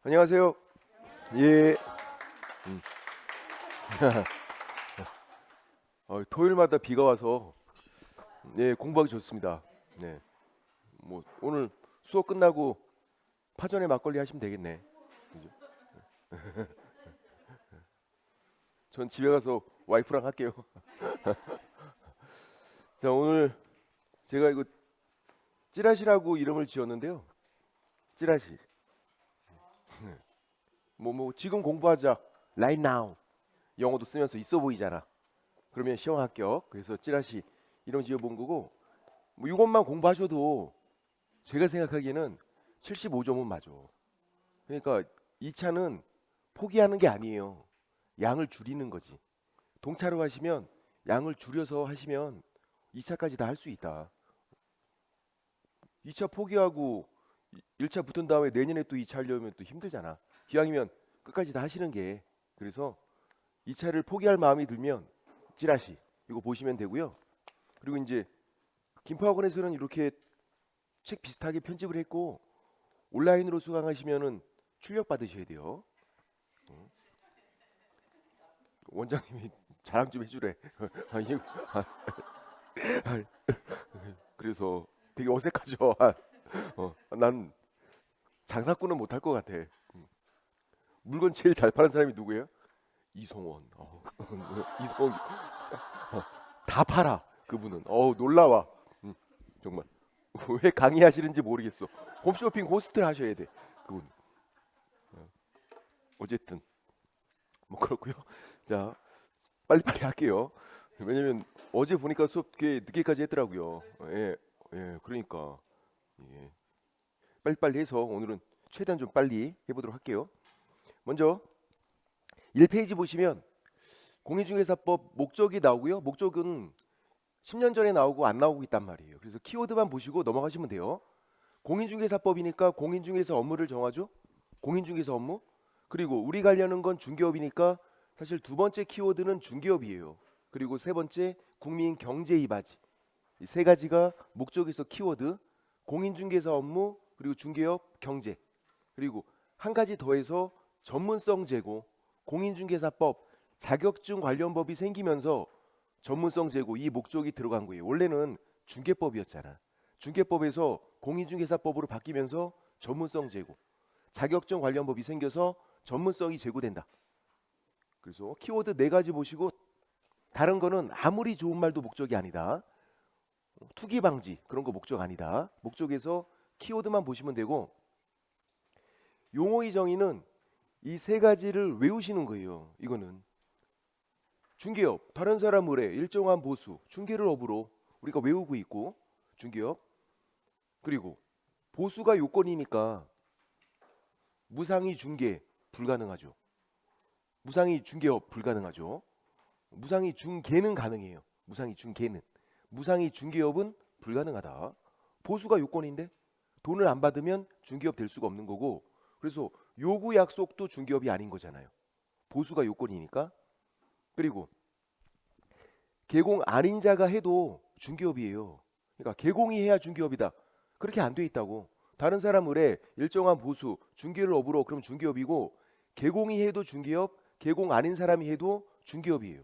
안녕하세요. 예. 음. 토요일마다 비가 와서 공부하기 좋습니다. 네. 뭐 오늘 수업 끝나고 파전에 막걸리 하시면 되겠네. 그죠? 전 집에 가서 와이프랑 할게요. 자, 오늘 제가 이거 찌라시라고 이름을 지었는데요. 찌라시. 뭐 지금 공부하자. Right now. 영어도 쓰면서 있어 보이잖아. 그러면 시험 합격. 그래서 찌라시 이름 지어본 거고 뭐 이것만 공부하셔도 제가 생각하기에는 75점은 맞아. 그러니까 2차는 포기하는 게 아니에요. 양을 줄이는 거지. 동차로 하시면 양을 줄여서 하시면 2차까지 다 할 수 있다. 2차 포기하고 1차 붙은 다음에 내년에 또 2차 하려면 또 힘들잖아. 기왕이면 끝까지 다 하시는 게. 그래서 2차를 포기할 마음이 들면 찌라시 이거 보시면 되고요. 그리고 이제 김포학원에서는 이렇게 책 비슷하게 편집을 했고 온라인으로 수강하시면은 출력 받으셔야 돼요. 원장님이 자랑 좀 해주래. 아, 아, 그래서 되게 어색하죠. 난 장사꾼은 못할 것 같아. 물건 제일 잘 파는 사람이 누구예요? 이성원. 이성원 다 팔아. 그분은. 놀라와. 정말 왜 강의하시는지 모르겠어. 홈쇼핑 호스트를 하셔야 돼. 그분. 어쨌든 뭐 그렇고요. 자, 빨리빨리 할게요. 왜냐면 어제 보니까 수업 꽤 늦게까지 했더라고요. 예, 예, 그러니까 예. 빨리빨리 해서 오늘은 최대한 좀 빨리 해보도록 할게요. 먼저 1페이지 보시면 공인중개사법 목적이 나오고요. 목적은 10년 전에 나오고 안 나오고 있단 말이에요. 그래서 키워드만 보시고 넘어가시면 돼요. 공인중개사법이니까 공인중개사 업무를 정하죠. 공인중개사 업무. 그리고 우리 가려는 건 중개업이니까 사실 두 번째 키워드는 중개업이에요. 그리고 세 번째 국민 경제 이바지. 이 세 가지가 목적에서 키워드. 공인중개사 업무 그리고 중개업 경제. 그리고 한 가지 더해서 전문성 제고. 공인중개사법 자격증 관련 법이 생기면서 전문성 제고 이 목적이 들어간 거예요. 원래는 중개법이었잖아. 중개법에서 공인중개사법으로 바뀌면서 전문성 제고. 자격증 관련 법이 생겨서 전문성이 제고된다. 그래서 키워드 네 가지 보시고 다른 거는 아무리 좋은 말도 목적이 아니다. 투기 방지 그런 거 목적 아니다. 목적에서 키워드만 보시면 되고 용어의 정의는 이 세 가지를 외우시는 거예요. 이거는 중개업 다른 사람 의뢰 일정한 보수 중개를 업으로 우리가 외우고 있고 중개업 그리고 보수가 요건이니까 무상의 중개 불가능하죠. 무상의 중개업 불가능하죠. 무상의 중개는 가능해요. 무상의 중개는. 무상의 중개업은 불가능하다. 보수가 요건인데 돈을 안 받으면 중개업 될 수가 없는 거고 그래서 요구 약속도 중개업이 아닌 거잖아요. 보수가 요건이니까. 그리고 개공 아닌 자가 해도 중개업이에요. 그러니까 개공이 해야 중개업이다. 그렇게 안 돼 있다고. 다른 사람 의뢰 일정한 보수 중개를 업으로 그럼 중개업이고 개공이 해도 중개업 개공 아닌 사람이 해도 중개업이에요.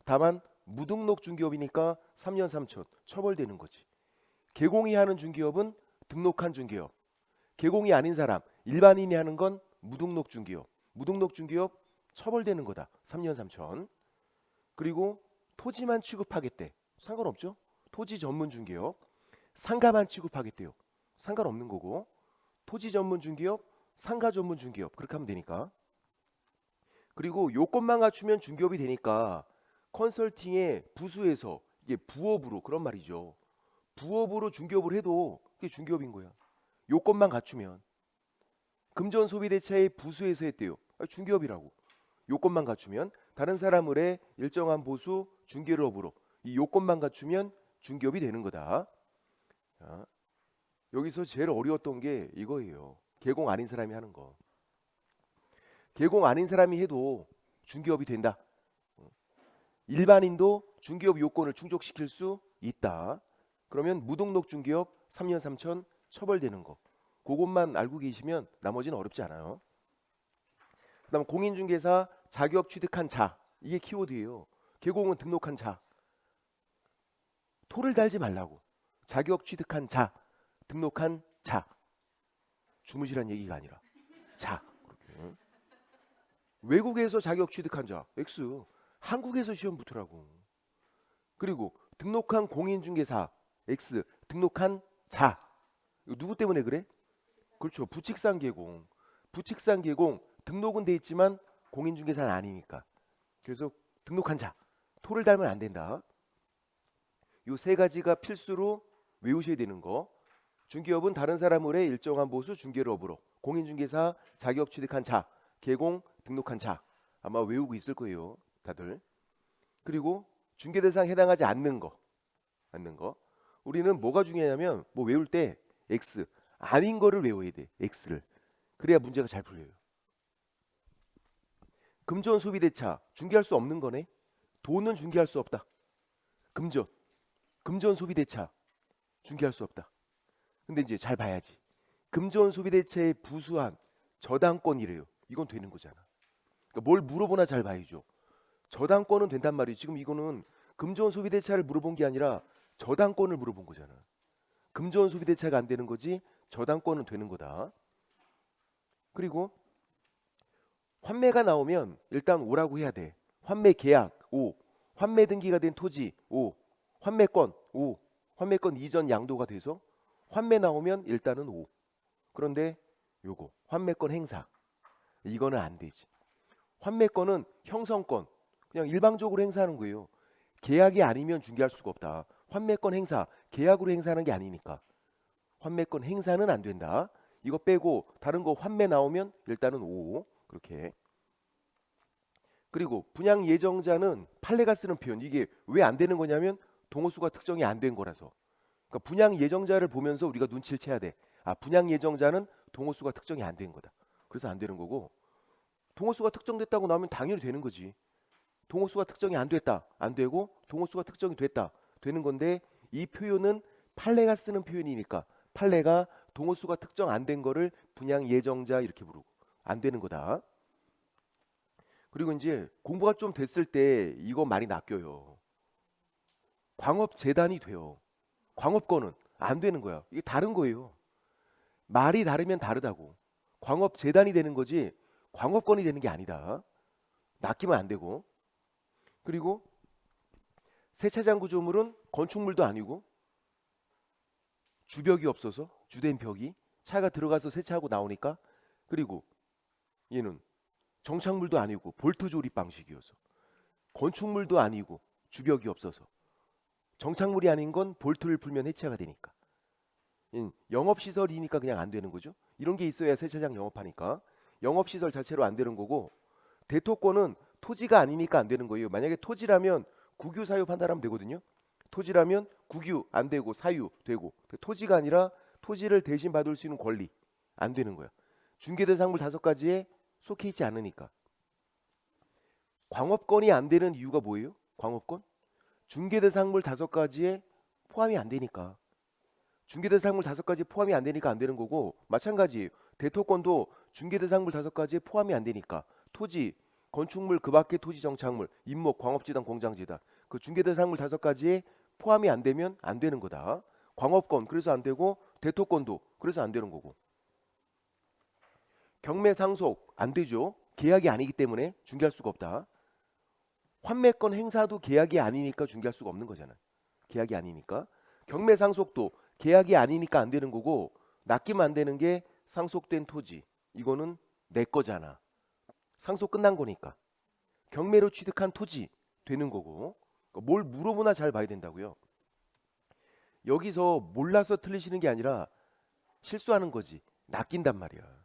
다만 무등록 중개업이니까 3년 3천 처벌되는 거지. 개공이 하는 중개업은 등록한 중개업. 개공이 아닌 사람 일반인이 하는 건 무등록 중개업. 무등록 중개업 처벌되는 거다. 3년 3천. 그리고 토지만 취급하겠대. 상관없죠. 토지 전문 중개업. 상가만 취급하겠대요. 상관없는 거고. 토지 전문 중개업, 상가 전문 중개업 그렇게 하면 되니까. 그리고 요건만 갖추면 중개업이 되니까 컨설팅의 부수에서 이게 부업으로 그런 말이죠. 부업으로 중개업을 해도 그게 중개업인 거야. 요건만 갖추면 금전 소비대차의 부수에서 했대요. 중개업이라고. 요건만 갖추면 다른 사람 을에 일정한 보수 중개를 업으로 이 요건만 갖추면 중개업이 되는 거다. 자, 여기서 제일 어려웠던 게 이거예요. 개공 아닌 사람이 하는 거. 개공 아닌 사람이 해도 중개업이 된다. 일반인도 중개업 요건을 충족시킬 수 있다. 그러면 무등록 중개업 3년 3천 처벌되는 거. 그것만 알고 계시면 나머지는 어렵지 않아요. 그다음 공인중개사 자격 취득한 자, 이게 키워드예요. 계공은 등록한 자. 토를 달지 말라고. 자격 취득한 자, 등록한 자. 주무시란 얘기가 아니라 자. 그렇게. 외국에서 자격 취득한 자 X, 한국에서 시험 붙으라고. 그리고 등록한 공인중개사 X, 등록한 자. 이거 누구 때문에 그래? 그렇죠. 부칙상 계공. 부칙상 계공 등록은 돼 있지만 공인중개사는 아니니까. 그래서 등록한 자. 토를 달면 안 된다. 요 세 가지가 필수로 외우셔야 되는 거. 중개업은 다른 사람의 일정한 보수 중개업으로. 공인중개사 자격 취득한 자. 계공 등록한 자. 아마 외우고 있을 거예요. 다들. 그리고 중개대상 해당하지 않는 거. 우리는 뭐가 중요하냐면 뭐 외울 때 X. 아닌 거를 외워야 돼. X를. 그래야 문제가 잘 풀려요. 금전 소비대차. 중개할 수 없는 거네. 돈은 중개할 수 없다. 금전 소비대차. 중개할 수 없다. 근데 이제 잘 봐야지. 금전 소비대차의 부수한 저당권이래요. 이건 되는 거잖아. 그러니까 뭘 물어보나 잘 봐야죠. 저당권은 된단 말이에요. 지금 이거는 금전 소비대차를 물어본 게 아니라 저당권을 물어본 거잖아. 금전 소비대차가 안 되는 거지 저당권은 되는 거다. 그리고 환매가 나오면 일단 오라고 해야 돼. 환매 계약 O, 환매 등기가 된 토지 O, 환매권 O, 환매권 이전 양도가 돼서 환매 나오면 일단은 O. 그런데 요거 환매권 행사 이거는 안 되지. 환매권은 형성권 그냥 일방적으로 행사하는 거예요. 계약이 아니면 중개할 수가 없다. 환매권 행사 계약으로 행사하는 게 아니니까 환매권 행사는 안 된다. 이거 빼고 다른 거 환매 나오면 일단은 O. 그렇게. 그리고 분양 예정자는 판례가 쓰는 표현 이게 왜 안 되는 거냐면 동호수가 특정이 안 된 거라서. 그러니까 분양 예정자를 보면서 우리가 눈치를 채야 돼. 아, 분양 예정자는 동호수가 특정이 안 된 거다. 그래서 안 되는 거고 동호수가 특정됐다고 나오면 당연히 되는 거지. 동호수가 특정이 안 됐다. 안 되고 동호수가 특정이 됐다. 되는 건데 이 표현은 판례가 쓰는 표현이니까 판례가 동호수가 특정 안 된 거를 분양 예정자 이렇게 부르고 안 되는 거다. 그리고 이제 공부가 좀 됐을 때 이거 많이 낚여요. 광업재단이 돼요. 광업권은 안 되는 거야. 이게 다른 거예요. 말이 다르면 다르다고. 광업재단이 되는 거지 광업권이 되는 게 아니다. 낚이면 안 되고. 그리고 세차장 구조물은 건축물도 아니고 주벽이 없어서 주된 벽이 차가 들어가서 세차하고 나오니까. 그리고 얘는 정착물도 아니고 볼트 조립 방식이어서 건축물도 아니고 주벽이 없어서 정착물이 아닌 건 볼트를 풀면 해체가 되니까 영업시설이니까 그냥 안 되는 거죠. 이런 게 있어야 세차장 영업하니까 영업시설 자체로 안 되는 거고 대토권은 토지가 아니니까 안 되는 거예요. 만약에 토지라면 국유 사유 판단하면 되거든요. 토지라면 국유 안 되고 사유 되고 토지가 아니라 토지를 대신 받을 수 있는 권리 안 되는 거야. 중개대상물 5가지에 속해 있지 않으니까. 광업권이 안 되는 이유가 뭐예요? 광업권? 중개대상물 5가지에 포함이 안 되니까. 중개대상물 5가지 포함이 안 되니까 안 되는 거고 마찬가지예요. 대토권도 중개대상물 5가지에 포함이 안 되니까 토지, 건축물 그 밖의 토지 정착물, 임목, 광업지단, 공장지단 그 중개대상물 5가지에 포함이 안 되면 안 되는 거다. 광업권 그래서 안 되고 대토권도 그래서 안 되는 거고. 경매 상속 안 되죠. 계약이 아니기 때문에 중개할 수가 없다. 환매권 행사도 계약이 아니니까 중개할 수가 없는 거잖아. 계약이 아니니까. 경매 상속도 계약이 아니니까 안 되는 거고 낚이면 안 되는 게 상속된 토지. 이거는 내 거잖아. 상속 끝난 거니까. 경매로 취득한 토지 되는 거고. 그러니까 뭘 물어보나 잘 봐야 된다고요. 여기서 몰라서 틀리시는 게 아니라 실수하는 거지. 낚인단 말이야.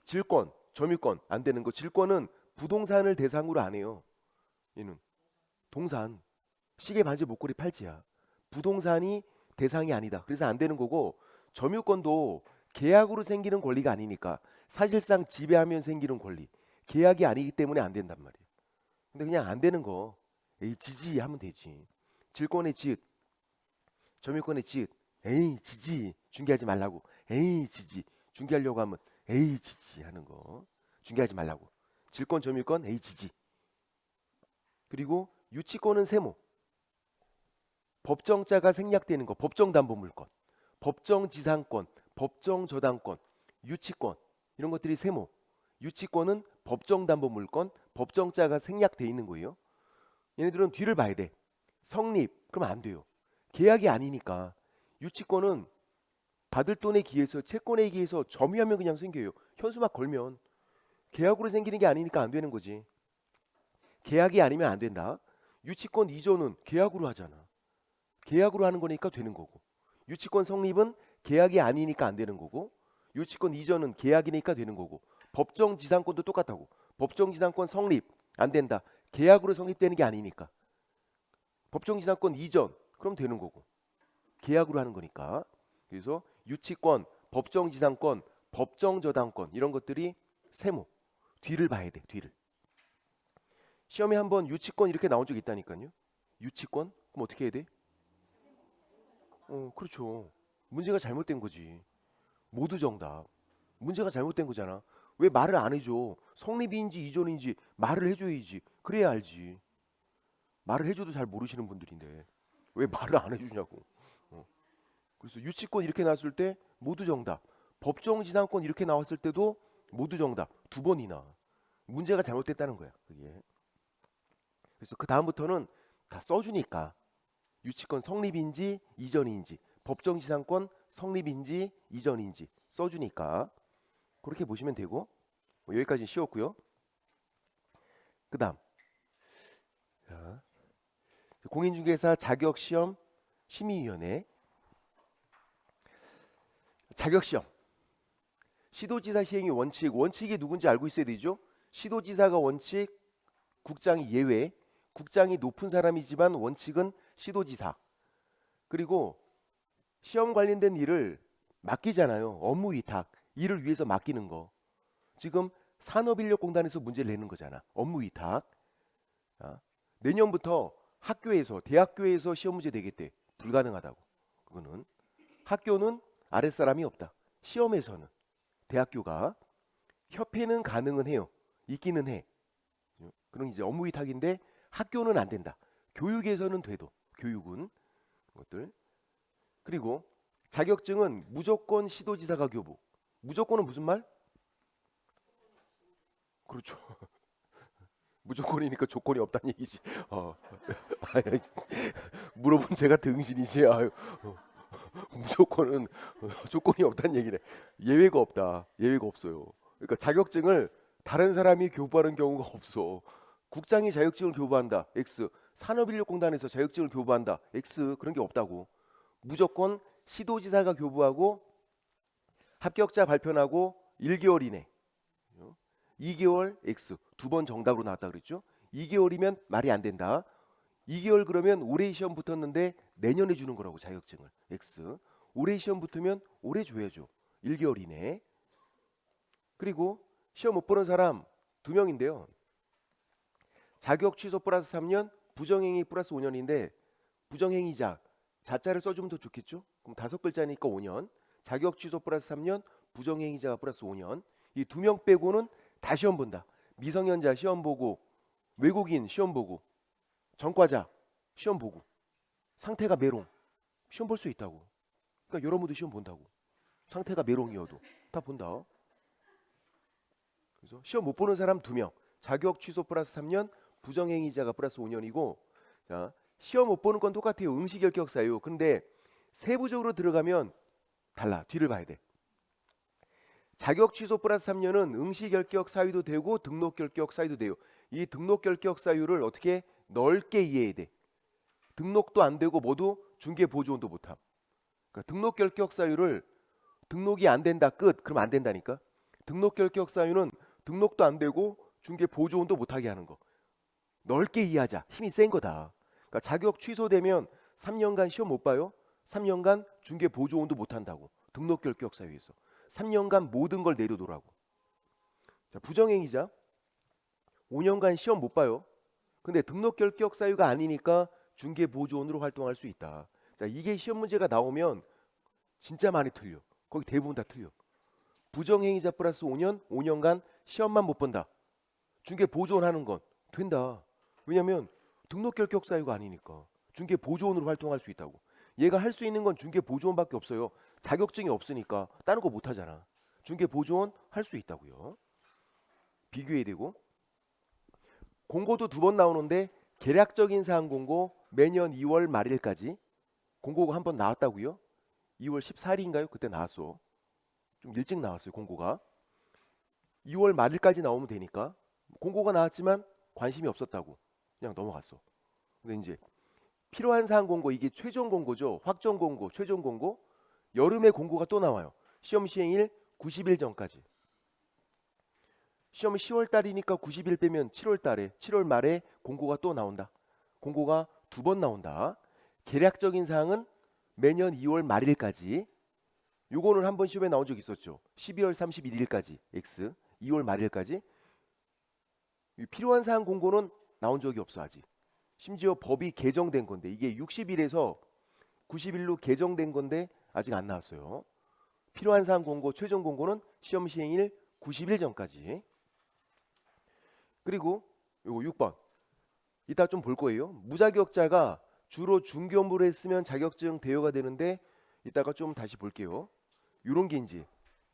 질권, 점유권 안 되는 거. 질권은 부동산을 대상으로 안 해요. 얘는 동산, 시계, 반지, 목걸이, 팔찌야. 부동산이 대상이 아니다. 그래서 안 되는 거고 점유권도 계약으로 생기는 권리가 아니니까 사실상 지배하면 생기는 권리. 계약이 아니기 때문에 안 된단 말이에요. 근데 그냥 안 되는 거 에이 지지 하면 되지. 질권의 지읒, 점유권의 지읒 에이 지지 중개하지 말라고. 에이 지지 중개하려고 하면 HG 하는 거. 중개하지 말라고. 질권 점유권 HG. 그리고 유치권은 세모. 법정자가 생략되는 거. 법정담보물권, 법정지상권, 법정저당권, 유치권 이런 것들이 세모. 유치권은 법정담보물권, 법정자가 생략돼 있는 거예요. 얘네들은 뒤를 봐야 돼. 성립 그러면 안 돼요. 계약이 아니니까. 유치권은 받을 돈에 기해서 채권에 기해서 점유하면 그냥 생겨요. 현수막 걸면. 계약으로 생기는 게 아니니까 안 되는 거지. 계약이 아니면 안 된다. 유치권 이전은 계약으로 하잖아. 계약으로 하는 거니까 되는 거고. 유치권 성립은 계약이 아니니까 안 되는 거고. 유치권 이전은 계약이니까 되는 거고. 법정지상권도 똑같다고. 법정지상권 성립 안 된다. 계약으로 성립되는 게 아니니까. 법정지상권 이전 그럼 되는 거고. 계약으로 하는 거니까. 그래서 유치권, 법정지상권, 법정저당권 이런 것들이 세모. 뒤를 봐야 돼. 뒤를. 시험에 한번 유치권 이렇게 나온 적 있다니까요. 유치권? 그럼 어떻게 해야 돼? 그렇죠. 문제가 잘못된 거지. 모두 정답. 문제가 잘못된 거잖아. 왜 말을 안 해줘? 성립인지 이전인지 말을 해줘야지. 그래야 알지. 말을 해줘도 잘 모르시는 분들인데 왜 말을 안 해주냐고. 그래서 유치권 이렇게 나왔을 때 모두 정답. 법정지상권 이렇게 나왔을 때도 모두 정답. 두 번이나. 문제가 잘못됐다는 거야. 그게. 그래서 그 다음부터는 다 써주니까 유치권 성립인지 이전인지 법정지상권 성립인지 이전인지 써주니까 그렇게 보시면 되고 여기까지 쉬웠고요. 그 다음 공인중개사 자격시험 심의위원회. 자격시험 시도지사 시행의 원칙이 누군지 알고 있어야 되죠. 시도지사가 원칙, 국장이 예외. 국장이 높은 사람이지만 원칙은 시도지사. 그리고 시험 관련된 일을 맡기잖아요. 업무 위탁. 일을 위해서 맡기는 거. 지금 산업인력공단에서 문제를 내는 거잖아. 업무 위탁. 내년부터 학교에서 대학교에서 시험 문제 되겠대. 불가능하다고. 그거는 학교는 아랫사람이 없다. 시험에서는 대학교가. 협회는 가능은 해요. 있기는 해. 그런 이제 업무 위탁인데 학교는 안 된다. 교육에서는 돼도. 교육은 것들. 그리고 자격증은 무조건 시도지사가 교부. 무조건은 무슨 말? 그렇죠. 무조건이니까 조건이 없다는 얘기지. 물어본 제가 등신이지. 무조건은 조건이 없다는 얘기네. 예외가 없다. 예외가 없어요. 그러니까 자격증을 다른 사람이 교부하는 경우가 없어. 국장이 자격증을 교부한다. X. 산업인력공단에서 자격증을 교부한다. X. 그런 게 없다고. 무조건 시도지사가 교부하고 합격자 발표하고 1개월 이내. 2개월 X. 두 번 정답으로 나왔다 그랬죠. 2개월이면 말이 안 된다. 2개월 그러면 올해 시험 붙었는데 내년에 주는 거라고 자격증을. X. 올해 시험 붙으면 올해 줘야죠. 1개월 이내. 그리고 시험 못 보는 사람 2명인데요. 자격 취소 플러스 3년, 부정행위 플러스 5년인데 부정행위자 자자를 써주면 더 좋겠죠? 그럼 5글자니까 5년. 자격 취소 플러스 3년, 부정행위자 플러스 5년. 이 2명 빼고는 다 시험 본다. 미성년자 시험 보고, 외국인 시험 보고, 전과자 시험 보고, 상태가 메롱 시험 볼 수 있다고. 그러니까 여러분도 시험 본다고. 상태가 메롱이어도 다 본다. 그래서 시험 못 보는 사람 2명. 자격 취소 플러스 3년, 부정행위자가 플러스 5년이고. 자, 시험 못 보는 건 똑같아요. 응시결격 사유. 근데 세부적으로 들어가면 달라. 뒤를 봐야 돼. 자격 취소 플러스 3년은 응시결격 사유도 되고 등록결격 사유도 돼요. 이 등록결격 사유를 어떻게 넓게 이해해야 돼. 등록도 안 되고 모두 중개보조원도 못함. 그러니까 등록결격 사유를 등록이 안 된다 끝. 그럼 안 된다니까. 등록결격 사유는 등록도 안 되고 중개보조원도 못하게 하는 거. 넓게 이해하자. 힘이 센 거다. 그러니까 자격 취소되면 3년간 시험 못 봐요. 3년간 중개보조원도 못한다고. 등록결격 사유에서 3년간 모든 걸 내려놓으라고. 자, 부정행위자 5년간 시험 못 봐요. 근데 등록결격 사유가 아니니까 중개보조원으로 활동할 수 있다. 자, 이게 시험 문제가 나오면 진짜 많이 틀려. 거기 대부분 다 틀려. 부정행위자 플러스 5년, 5년간 시험만 못 본다. 중개 보조원하는 건 된다. 왜냐면 등록 결격 사유가 아니니까. 중개 보조원으로 활동할 수 있다고. 얘가 할 수 있는 건 중개 보조원밖에 없어요. 자격증이 없으니까 다른 거 못 하잖아. 중개 보조원 할 수 있다고요. 비교해야 되고. 공고도 2번 나오는데 계략적인 사항 공고 매년 2월 말일까지 공고가 한 번 나왔다고요. 2월 14일인가요? 그때 나왔어. 좀 일찍 나왔어요. 공고가. 2월 말일까지 나오면 되니까 공고가 나왔지만 관심이 없었다고 그냥 넘어갔어. 근데 이제 필요한 사항 공고, 이게 최종 공고죠. 확정 공고, 최종 공고. 여름에 공고가 또 나와요. 시험 시행일 90일 전까지. 시험 10월 달이니까 90일 빼면 7월 달에, 7월 말에 공고가 또 나온다. 공고가 2번 나온다. 계략적인 사항은 매년 2월 말일까지. 요거는 한번 시험에 나온 적 있었죠. 12월 31일까지 X, 2월 말일까지. 필요한 사항 공고는 나온 적이 없어 아직. 심지어 법이 개정된 건데 이게 60일에서 90일로 개정된 건데 아직 안 나왔어요. 필요한 사항 공고, 최종 공고는 시험 시행일 90일 전까지. 그리고 요거 6번. 이따 좀 볼 거예요. 무자격자가 주로 중개업무를 했으면 자격증 대여가 되는데 이따가 좀 다시 볼게요. 요런 게 이제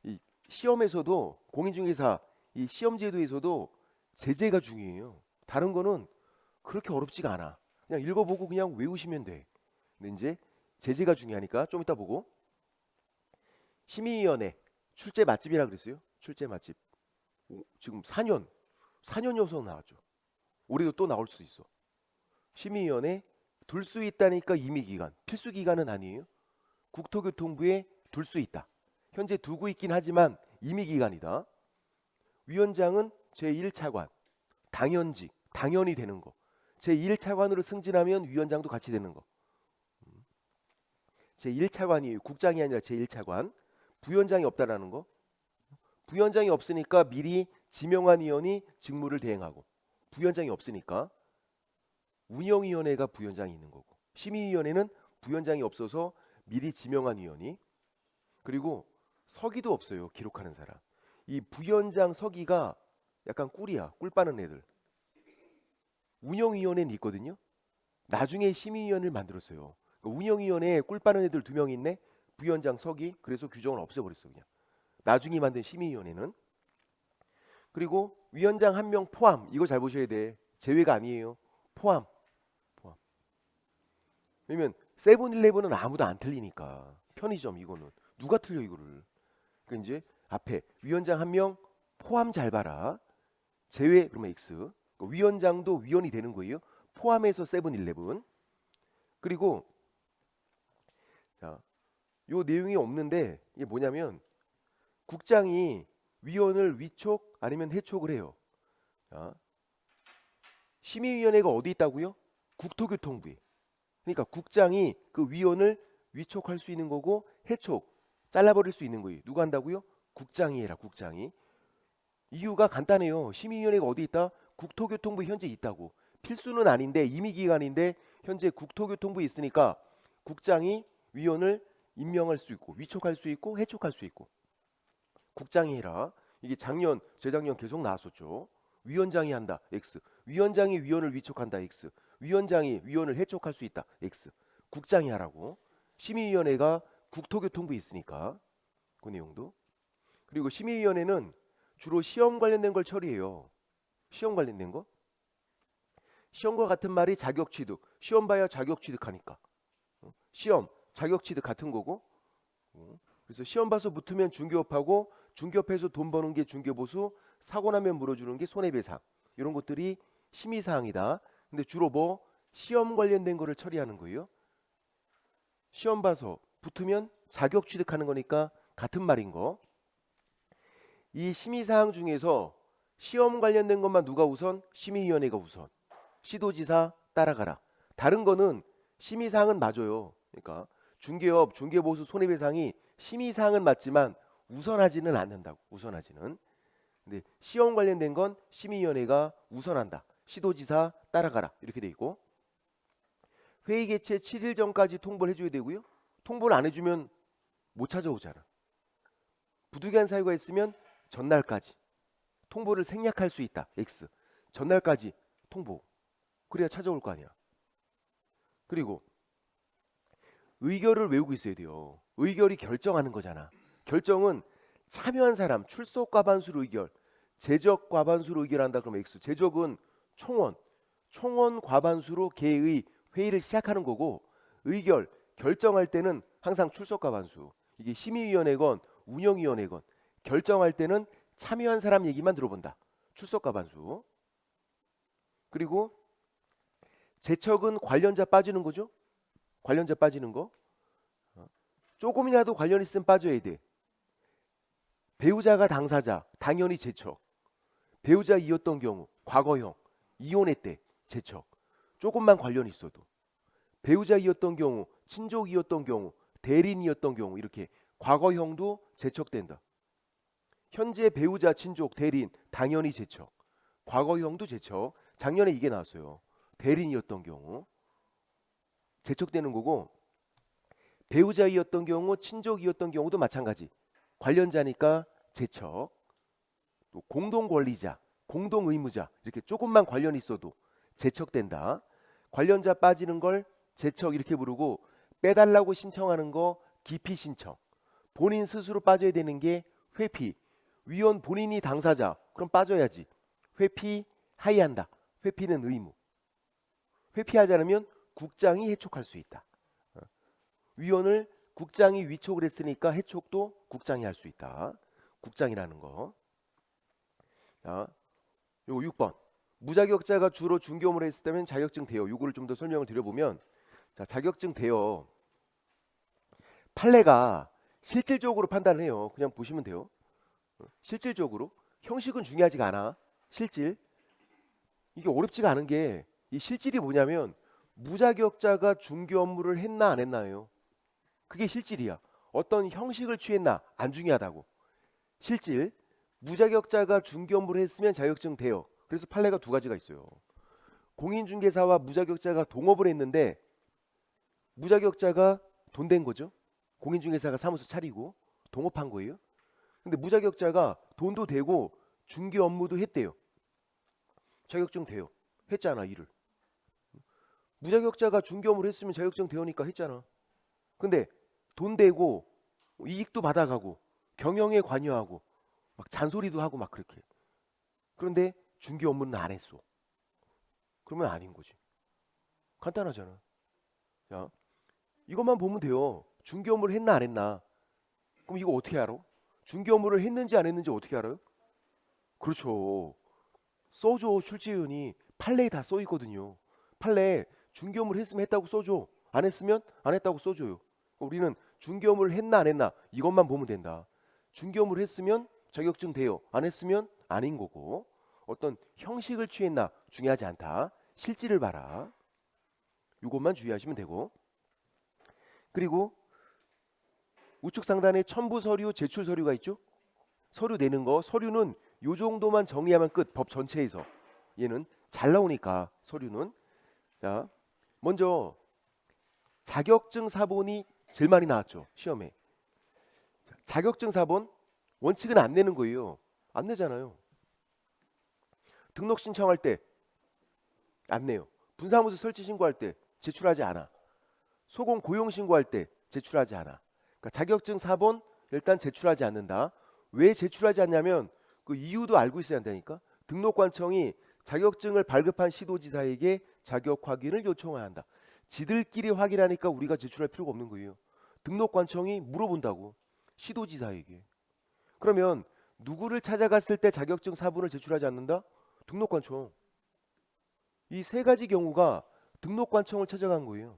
이 시험에서도 공인중개사 이 시험 제도에서도 제재가 중요해요. 다른 거는 그렇게 어렵지가 않아. 그냥 읽어보고 그냥 외우시면 돼. 근데 이제 제재가 중요하니까 좀 이따 보고. 심의위원회 출제 맛집이라 그랬어요. 출제 맛집. 지금 4년 연속 나왔죠. 올해도 또 나올 수 있어. 심의위원회 둘 수 있다니까 임의기간. 필수기간은 아니에요. 국토교통부에 둘 수 있다. 현재 두고 있긴 하지만 임의기간이다. 위원장은 제1차관. 당연직. 당연히 되는 거. 제1차관으로 승진하면 위원장도 같이 되는 거. 제1차관이에요. 국장이 아니라 제1차관. 부위원장이 없다라는 거. 부위원장이 없으니까 미리 지명한 위원이 직무를 대행하고, 부위원장이 없으니까 운영위원회가 부위원장이 있는 거고, 심의위원회는 부위원장이 없어서 미리 지명한 위원이. 그리고 서기도 없어요. 기록하는 사람. 이 부위원장 서기가 약간 꿀이야. 꿀 빠는 애들. 운영위원회는 있거든요. 나중에 심의위원회를 만들었어요. 그러니까 운영위원회에 꿀 빠는 애들 2명 있네. 부위원장 서기. 그래서 규정을 없애버렸어 그냥. 나중에 만든 심의위원회는. 그리고 위원장 1명 포함. 이거 잘 보셔야 돼. 제외가 아니에요. 포함. 왜냐면 세븐일레븐은 아무도 안 틀리니까. 편의점 이거는 누가 틀려 이거를. 그러니까 이제 앞에 위원장 1명 포함 잘 봐라. 제외 그러면 X. 그러니까 위원장도 위원이 되는 거예요. 포함해서 세븐일레븐. 그리고 자, 요 내용이 없는데 이게 뭐냐면 국장이 위원을 위촉 아니면 해촉을 해요. 자, 심의위원회가 어디 있다고요? 국토교통부에. 그러니까 국장이 그 위원을 위촉할 수 있는 거고 해촉 잘라버릴 수 있는 거예요. 누가 한다고요? 국장이 해라. 국장이. 이유가 간단해요. 심의위원회가 어디 있다? 국토교통부에 현재 있다고. 필수는 아닌데 임의기관인데 현재 국토교통부에 있으니까 국장이 위원을 임명할 수 있고 위촉할 수 있고 해촉할 수 있고. 국장이 해라. 이게 작년 재작년 계속 나왔었죠. 위원장이 한다. X. 위원장이 위원을 위촉한다. X. 위원장이 위원을 해촉할 수 있다. X. 국장이 하라고. 심의위원회가 국토교통부에 있으니까 그 내용도. 그리고 심의위원회는 주로 시험 관련된 걸 처리해요. 시험 관련된 거. 시험과 같은 말이 자격취득. 시험 봐야 자격취득하니까. 시험, 자격취득 같은 거고. 그래서 시험 봐서 붙으면 중개업하고 중개업해서 돈 버는 게 중개보수, 사고 나면 물어주는 게 손해배상. 이런 것들이 심의사항이다. 근데 주로 뭐 시험 관련된 거를 처리하는 거예요. 시험 봐서 붙으면 자격 취득하는 거니까 같은 말인 거. 이 심의사항 중에서 시험 관련된 것만 누가 우선? 심의위원회가 우선. 시도지사 따라가라. 다른 거는 심의사항은 맞아요. 그러니까 중개업, 중개보수, 손해배상이 심의사항은 맞지만 우선하지는 않는다고. 우선하지는. 근데 시험 관련된 건 심의위원회가 우선한다. 시도지사 따라가라. 이렇게 돼 있고. 회의 개최 7일 전까지 통보를 해줘야 되고요. 통보를 안 해주면 못 찾아오잖아. 부득이한 사유가 있으면 전날까지 통보를 생략할 수 있다. X. 전날까지 통보. 그래야 찾아올 거 아니야. 그리고 의결을 외우고 있어야 돼요. 의결이 결정하는 거잖아. 결정은 참여한 사람, 출석 과반수로 의결, 제적 과반수로 의결한다 그러면 X. 제적은 총원 과반수로 개의 회의를 시작하는 거고, 의결, 결정할 때는 항상 출석 과반수. 이게 심의위원회건 운영위원회건 결정할 때는 참여한 사람 얘기만 들어본다. 출석 과반수. 그리고 제척은 관련자 빠지는 거죠. 관련자 빠지는 거. 조금이라도 관련 있으면 빠져야 돼. 배우자가 당사자, 당연히 제척. 배우자이었던 경우, 과거형, 이혼했대, 제척. 조금만 관련 있어도. 배우자이었던 경우, 친족이었던 경우, 대리인이었던 경우 이렇게 과거형도 제척된다. 현재 배우자, 친족, 대리인 당연히 제척. 과거형도 제척. 작년에 이게 나왔어요. 대리인이었던 경우 제척되는 거고, 배우자이었던 경우, 친족이었던 경우도 마찬가지. 관련자니까 제척. 또 공동권리자, 공동의무자 이렇게 조금만 관련이 있어도 제척된다. 관련자 빠지는 걸 제척 이렇게 부르고, 빼달라고 신청하는 거 기피 신청. 본인 스스로 빠져야 되는 게 회피. 위원 본인이 당사자, 그럼 빠져야지. 회피 하의한다. 회피는 의무. 회피하지 않으면 국장이 해촉할 수 있다. 위원을 국장이 위촉을 했으니까 해촉도 국장이 할 수 있다. 국장이라는 거. 자, 요거 6번. 무자격자가 주로 중개업무를 했을 때면 자격증 대여. 요거를 좀 더 설명을 드려보면, 자, 자격증 대여. 판례가 실질적으로 판단을 해요. 그냥 보시면 돼요. 실질적으로. 형식은 중요하지가 않아. 실질. 이게 어렵지가 않은 게, 이 실질이 뭐냐면 무자격자가 중개 업무를 했나 안 했나예요. 그게 실질이야. 어떤 형식을 취했나 안 중요하다고. 실질. 무자격자가 중개 업무를 했으면 자격증 대여. 그래서 판례가 두 가지가 있어요. 공인중개사와 무자격자가 동업을 했는데 무자격자가 돈 된 거죠. 공인중개사가 사무소 차리고 동업한 거예요. 근데 무자격자가 돈도 되고 중개 업무도 했대요. 자격증 대여. 했잖아, 일을. 무자격자가 중개 업무를 했으면 자격증 대여니까 했잖아. 근데 돈 되고 이익도 받아가고 경영에 관여하고 막 잔소리도 하고 막 그렇게. 그런데 중개 업무는 안 했어. 그러면 아닌 거지. 간단하잖아. 자, 이것만 보면 돼요. 중개 업무를 했나 안 했나. 그럼 이거 어떻게 알아? 중개 업무를 했는지 안 했는지 어떻게 알아요? 그렇죠. 써줘. 출제위원이 판례에 다 써 있거든요. 판례에 중개 업무를 했으면 했다고 써줘. 안 했으면 안 했다고 써줘요. 우리는 중개 업무를 했나 안 했나 이것만 보면 된다. 중개 업무를 했으면 자격증 대여, 안 했으면 아닌 거고, 어떤 형식을 취했나 중요하지 않다. 실질을 봐라. 이것만 주의하시면 되고, 그리고 우측 상단에 첨부 서류, 제출 서류가 있죠. 서류 내는 거, 서류는 요 정도만 정리하면 끝. 법 전체에서. 얘는 잘 나오니까 서류는. 자, 먼저 자격증 사본이 제일 많이 나왔죠, 시험에. 자격증 사본 원칙은 안 내는 거예요. 안 내잖아요. 등록 신청할 때 안 내요. 분사무소 설치 신고할 때 제출하지 않아. 소공 고용 신고할 때 제출하지 않아. 그러니까 자격증 사본 일단 제출하지 않는다. 왜 제출하지 않냐면 그 이유도 알고 있어야 한다니까. 등록관청이 자격증을 발급한 시도지사에게 자격 확인을 요청해야 한다. 지들끼리 확인하니까 우리가 제출할 필요가 없는 거예요. 등록관청이 물어본다고. 시도지사에게. 그러면 누구를 찾아갔을 때 자격증 사본을 제출하지 않는다? 등록관청. 이 세 가지 경우가 등록관청을 찾아간 거예요.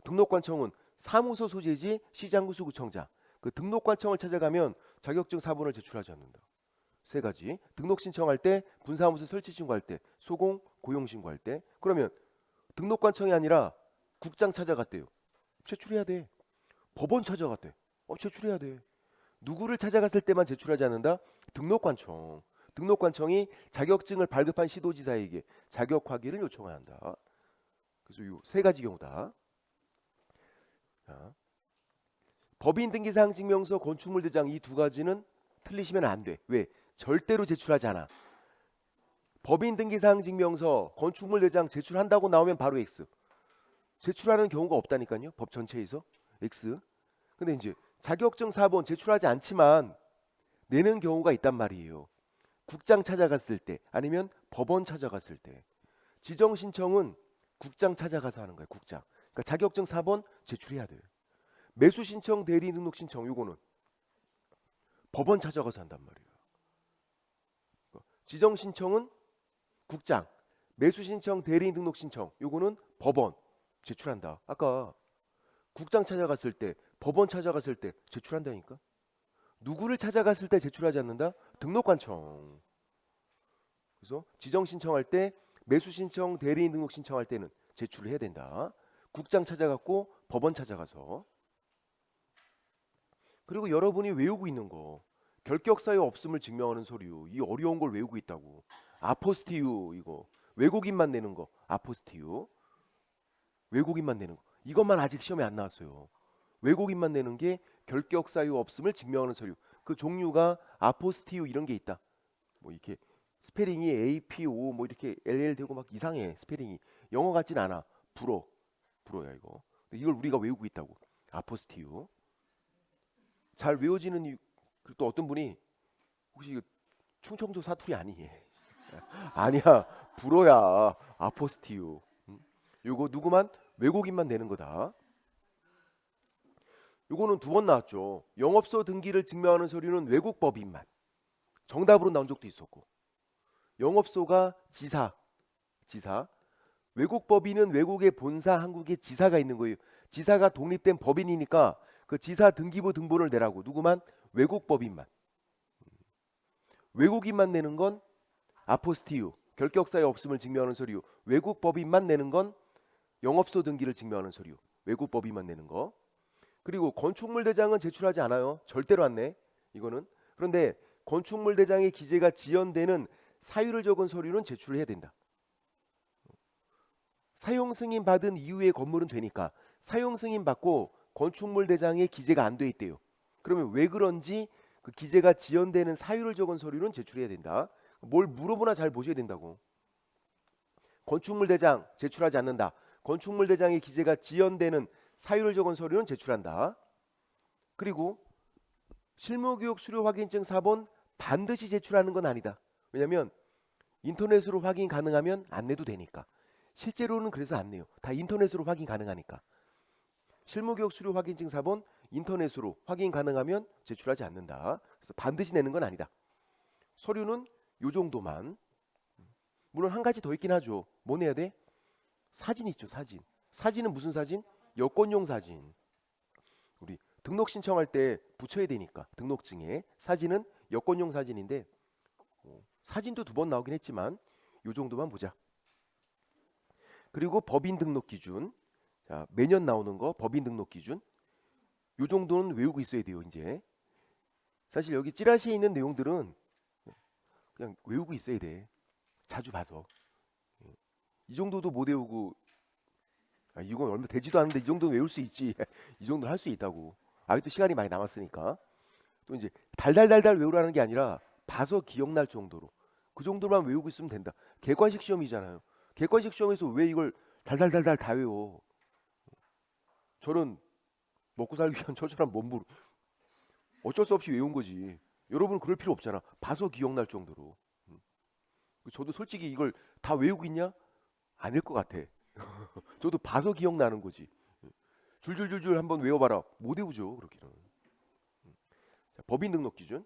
등록관청은 사무소 소재지 시장구수구청장. 그 등록관청을 찾아가면 자격증 사본을 제출하지 않는다. 세 가지. 등록 신청할 때, 분사무소 설치 신고할 때, 소공 고용 신고할 때. 그러면 등록관청이 아니라 국장 찾아갔대요. 제출해야 돼. 법원 찾아갔대. 제출해야 돼. 누구를 찾아갔을 때만 제출하지 않는다? 등록관청. 등록관청이 자격증을 발급한 시도지사에게 자격 확인을 요청해야 한다. 그래서 이 세 가지 경우다. 자, 법인 등기사항 증명서, 건축물 대장 이 두 가지는 틀리시면 안 돼. 왜? 절대로 제출하지 않아. 법인 등기사항 증명서, 건축물 대장 제출한다고 나오면 바로 X. 제출하는 경우가 없다니까요. 법 전체에서 X. 근데 이제 자격증 4번 제출하지 않지만 내는 경우가 있단 말이에요. 국장 찾아갔을 때 아니면 법원 찾아갔을 때. 지정 신청은 국장 찾아가서 하는 거예요. 국장. 그러니까 자격증 4번 제출해야 돼요. 매수 신청, 대리 등록 신청 요거는 법원 찾아가서 한단 말이에요. 지정 신청은 국장, 매수 신청, 대리 등록 신청 요거는 법원 제출한다. 아까 국장 찾아갔을 때, 법원 찾아갔을 때 제출한다니까. 누구를 찾아갔을 때 제출하지 않는다? 등록관청. 그래서 지정 신청할 때, 매수 신청, 대리인 등록 신청할 때는 제출을 해야 된다. 국장 찾아갔고 법원 찾아가서. 그리고 여러분이 외우고 있는 거 결격 사유 없음을 증명하는 서류, 이 어려운 걸 외우고 있다고. 아포스티유 이거 외국인만 내는 거, 아포스티유 외국인만 내는 거, 이것만 아직 시험에 안 나왔어요. 외국인만 내는 게 결격 사유 없음을 증명하는 서류. 그 종류가 아포스티유 이런 게 있다. 뭐 이렇게 스페링이 APO 뭐 이렇게 LL 되고 막 이상해. 스페링이 영어 같진 않아. 불어야 이거. 이걸 우리가 외우고 있다고. 아포스티유. 잘 외워지는 이유. 또 어떤 분이 혹시 이거 충청도 사투리 아니? 아니야. 불어야. 아포스티유. 요거 누구만? 외국인만 내는 거다. 요거는 두 번 나왔죠. 영업소 등기를 증명하는 서류는 외국 법인만. 정답으로 나온 적도 있었고. 영업소가 지사. 외국 법인은 외국의 본사, 한국에 지사가 있는 거예요. 지사가 독립된 법인이니까 그 지사 등기부 등본을 내라고. 누구만? 외국 법인만. 외국인만 내는 건 아포스티유, 결격사유 없음을 증명하는 서류. 외국 법인만 내는 건 영업소 등기를 증명하는 서류. 외국 법인만 내는 거. 그리고 건축물 대장은 제출하지 않아요. 절대로 안 내. 이거는. 그런데 건축물 대장의 기재가 지연되는 사유를 적은 서류는 제출을 해야 된다. 사용 승인 받은 이후의 건물은 되니까 사용 승인 받고 건축물 대장의 기재가 안 돼 있대요. 그러면 왜 그런지 그 기재가 지연되는 사유를 적은 서류는 제출해야 된다. 뭘 물어보나 잘 보셔야 된다고. 건축물 대장 제출하지 않는다. 건축물 대장의 기재가 지연되는 사유를 적은 서류는 제출한다. 그리고 실무교육 수료 확인증 4번 반드시 제출하는 건 아니다. 왜냐하면 인터넷으로 확인 가능하면 안 내도 되니까. 실제로는 그래서 안 내요. 다 인터넷으로 확인 가능하니까. 실무교육 수료 확인증 4번 인터넷으로 확인 가능하면 제출하지 않는다. 그래서 반드시 내는 건 아니다. 서류는 요 정도만. 물론 한 가지 더 있긴 하죠. 뭐 내야 돼? 사진 있죠. 사진은 무슨 사진? 여권용 사진. 우리 등록 신청할 때 붙여야 되니까 등록증에. 사진은 여권용 사진인데 사진도 두 번 나오긴 했지만 요 정도만 보자. 그리고 법인 등록 기준. 자, 매년 나오는 거 법인 등록 기준. 요 정도는 외우고 있어야 돼요. 이제 사실 여기 찌라시에 있는 내용들은 그냥 외우고 있어야 돼. 자주 봐서. 이 정도도 못 외우고 이건 얼마 되지도 않는데 이 정도는 외울 수 있지. 이 정도는 할 수 있다고. 아직도 시간이 많이 남았으니까. 또 이제 달달달달 외우라는 게 아니라 봐서 기억날 정도로. 그 정도만 외우고 있으면 된다. 객관식 시험이잖아요. 객관식 시험에서 왜 이걸 달달달달 다 외워? 저는 먹고 살기 위한 처절한 몸부로 어쩔 수 없이 외운 거지. 여러분은 그럴 필요 없잖아. 봐서 기억날 정도로. 저도 솔직히 이걸 다 외우고 있냐? 아닐 것 같아. 저도 봐서 기억나는 거지. 줄줄줄줄 한번 외워봐라. 못 외우죠. 그렇게는. 자, 법인 등록 기준.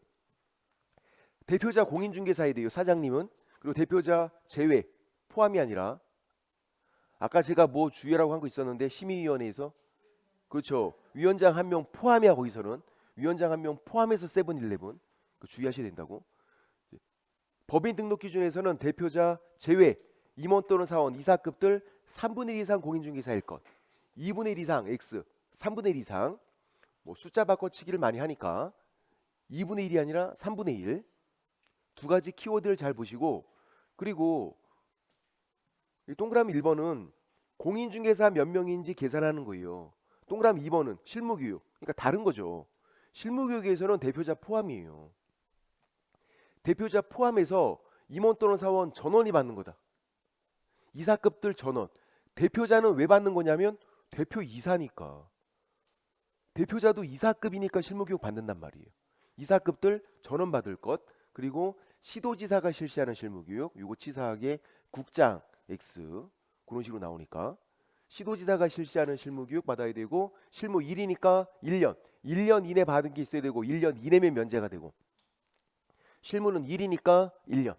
대표자 공인중개사에 대해요. 사장님은. 그리고 대표자 제외. 포함이 아니라. 아까 제가 뭐 주의라고 한 거 있었는데 심의위원회에서. 그렇죠. 위원장 한 명 포함이야. 거기서는. 위원장 한 명 포함해서 세븐일레븐. 주의하셔야 된다고. 법인 등록 기준에서는 대표자 제외. 임원 또는 사원 이사급들 3분의 1 이상 공인중개사일 것. 2분의 1 이상 X. 3분의 1 이상. 뭐 숫자 바꿔치기를 많이 하니까 2분의 1이 아니라 3분의 1. 두 가지 키워드를 잘 보시고, 그리고 이 동그라미 1번은 공인중개사 몇 명인지 계산하는 거예요. 동그라미 2번은 실무교육. 그러니까 다른 거죠. 실무교육에서는 대표자 포함이에요. 대표자 포함해서 임원 또는 사원 전원이 받는 거다. 이사급들 전원. 대표자는 왜 받는 거냐면 대표 이사니까. 대표자도 이사급이니까 실무교육 받는단 말이에요. 이사급들 전원 받을 것. 그리고 시도지사가 실시하는 실무교육. 요거 치사하게 국장 X 그런 식으로 나오니까 시도지사가 실시하는 실무교육 받아야 되고 실무 1이니까 1년. 1년 이내 받은 게 있어야 되고 1년 이내면 면제가 되고 실무는 1이니까 1년.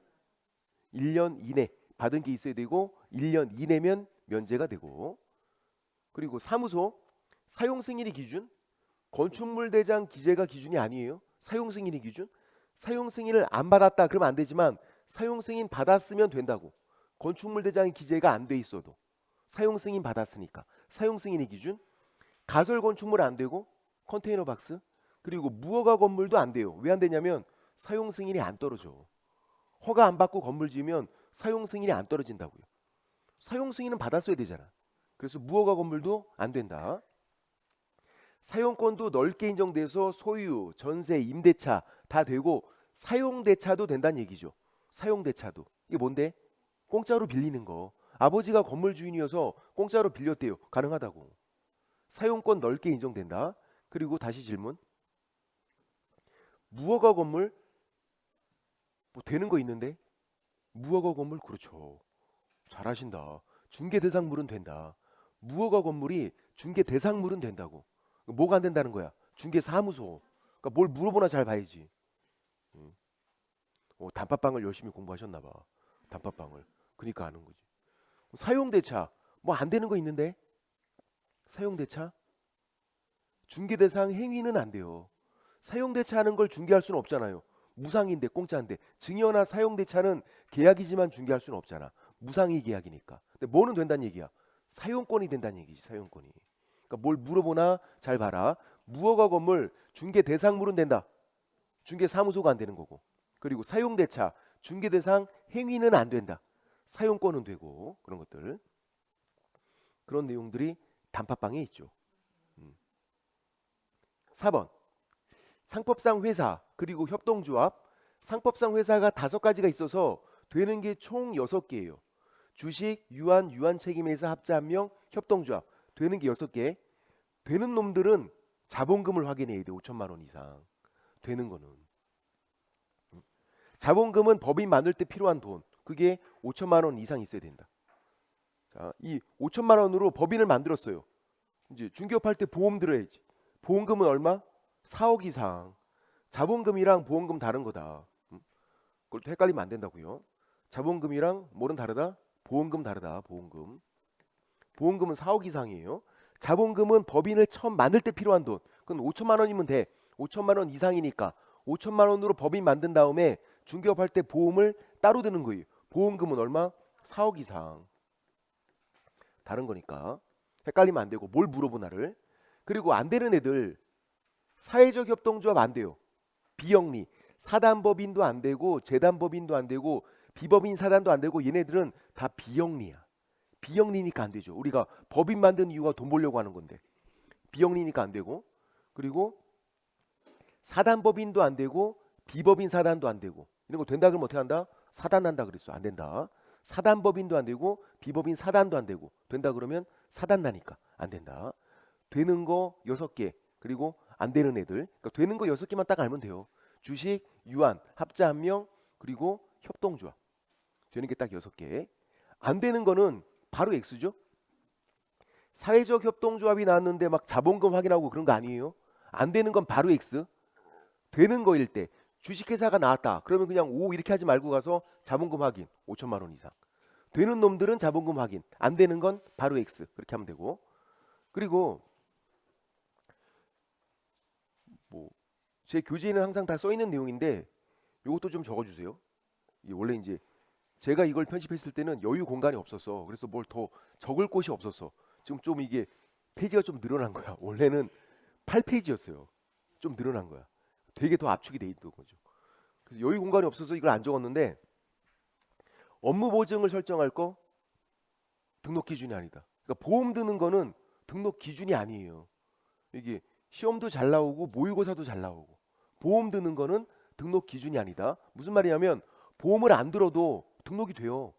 1년 이내 받은 게 있어야 되고 1년 이내면 면제가 되고 그리고 사무소 사용 승인이 기준 건축물 대장 기재가 기준이 아니에요. 사용 승인이 기준. 사용 승인을 안 받았다 그러면 안 되지만 사용 승인 받았으면 된다고. 건축물 대장 기재가 안 돼 있어도 사용 승인 받았으니까 사용 승인이 기준. 가설 건축물 안 되고 컨테이너 박스 그리고 무허가 건물도 안 돼요. 왜 안 되냐면 사용 승인이 안 떨어져. 허가 안 받고 건물 지으면 사용 승인이 안 떨어진다고요. 사용 승인은 받았어야 되잖아. 그래서 무허가 건물도 안 된다. 사용권도 넓게 인정돼서 소유, 전세, 임대차 다 되고 사용대차도 된다는 얘기죠. 사용대차도. 이게 뭔데? 공짜로 빌리는 거. 아버지가 건물 주인이어서 공짜로 빌렸대요. 가능하다고. 사용권 넓게 인정된다. 그리고 다시 질문. 무허가 건물 뭐 되는 거 있는데? 무허가 건물 그렇죠. 잘하신다. 중개 대상물은 된다. 무허가 건물이 중개 대상물은 된다고. 뭐가 안 된다는 거야? 중개 사무소. 그러니까 뭘 물어보나 잘 봐야지. 단팥빵을 열심히 공부하셨나 봐. 단팥빵을. 그러니까 아는 거지. 사용대차. 뭐 안 되는 거 있는데? 사용대차? 중개 대상 행위는 안 돼요. 사용대차 하는 걸 중개할 수는 없잖아요. 무상인데 공짜인데 증여나 사용대차는 계약이지만 중개할 수는 없잖아. 무상이 계약이니까. 근데 뭐는 된다는 얘기야? 사용권이 된다는 얘기지. 사용권이. 그러니까 뭘 물어보나 잘 봐라. 무허가 건물 중개 대상물은 된다. 중개 사무소가 안 되는 거고. 그리고 사용대차 중개 대상 행위는 안 된다. 사용권은 되고 그런 것들. 그런 내용들이 단팥빵에 있죠. 4번. 상법상 회사 그리고 협동조합. 상법상 회사가 5가지가 있어서 되는 게 총 6개예요. 주식, 유한, 유한책임회사 합자 1명, 협동조합. 되는 게 6개. 되는 놈들은 자본금을 확인해야 돼. 5천만 원 이상. 되는 거는. 자본금은 법인 만들 때 필요한 돈. 그게 5천만 원 이상 있어야 된다. 자, 이 5천만 원으로 법인을 만들었어요. 이제 중개업할 때 보험 들어야지. 보험금은 얼마? 4억 이상. 자본금이랑 보험금 다른 거다. 그걸 또 헷갈리면 안 된다고요. 자본금이랑 뭐는 다르다? 보험금 다르다. 보험금. 보험금은 4억 이상이에요. 자본금은 법인을 처음 만들 때 필요한 돈. 그건 5천만 원이면 돼. 5천만 원 이상이니까 5천만 원으로 법인 만든 다음에 중개업할 때 보험을 따로 드는 거예요. 보험금은 얼마? 4억 이상. 다른 거니까 헷갈리면 안 되고 뭘 물어보나를. 그리고 안 되는 애들 사회적 협동조합 안 돼요. 비영리. 사단법인도 안 되고 재단법인도 안 되고 비법인 사단도 안 되고 얘네들은 다 비영리야. 비영리니까 안 되죠. 우리가 법인 만든 이유가 돈 벌려고 하는 건데 비영리니까 안 되고 그리고 사단법인도 안 되고 비법인 사단도 안 되고 이런 거 된다 그러면 어떻게 한다? 사단한다 그랬어. 안 된다. 사단법인도 안 되고 비법인 사단도 안 되고 된다 그러면 사단나니까 안 된다. 되는 거 6개 그리고 안 되는 애들 그러니까 되는 거 6개만 딱 알면 돼요. 주식, 유한, 합자 1명 그리고 협동조합 되는 게 딱 6개. 안 되는 거는 바로 X죠. 사회적 협동조합이 나왔는데 막 자본금 확인하고 그런 거 아니에요. 안 되는 건 바로 X. 되는 거일 때 주식회사가 나왔다. 그러면 그냥 오 이렇게 하지 말고 가서 자본금 확인 5천만 원 이상. 되는 놈들은 자본금 확인. 안 되는 건 바로 X. 그렇게 하면 되고. 그리고 뭐 제 교재에는 항상 다 써 있는 내용인데 이것도 좀 적어주세요. 원래 이제 제가 이걸 편집했을 때는 여유 공간이 없었어. 그래서 뭘 더 적을 곳이 없었어. 지금 좀 이게 페이지가 좀 늘어난 거야. 원래는 8페이지였어요. 좀 늘어난 거야. 되게 더 압축이 돼 있던 거죠. 그래서 여유 공간이 없어서 이걸 안 적었는데 업무 보증을 설정할 거 등록 기준이 아니다. 그러니까 보험 드는 거는 등록 기준이 아니에요. 이게 시험도 잘 나오고 모의고사도 잘 나오고 보험 드는 거는 등록 기준이 아니다. 무슨 말이냐면 보험을 안 들어도 등록이 돼요.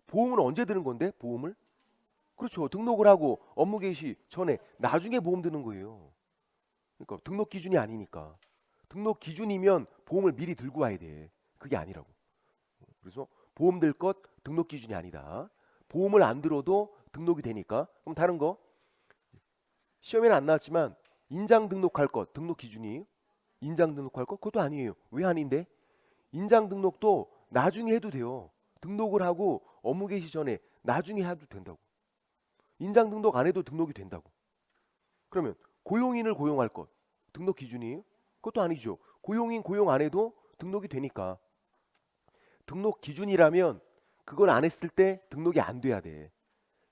보험은 언제 드는 건데? 보험을? 그렇죠. 등록을 하고 업무 개시 전에 나중에 보험 드는 거예요. 그러니까 등록 기준이 아니니까. 등록 기준이면 보험을 미리 들고 와야 돼. 그게 아니라고. 그래서 보험 들 것 등록 기준이 아니다. 보험을 안 들어도 등록이 되니까. 그럼 다른 거 시험에는 안 나왔지만 인장 등록할 것 등록 기준이 인장 등록할 것 그것도 아니에요. 왜 아닌데? 인장 등록도 나중에 해도 돼요. 등록을 하고 업무 개시 전에 나중에 해도 된다고. 인장 등록 안 해도 등록이 된다고. 그러면 고용인을 고용할 것 등록 기준이에요? 그것도 아니죠. 고용인 고용 안 해도 등록이 되니까. 등록 기준이라면 그걸 안 했을 때 등록이 안 돼야 돼.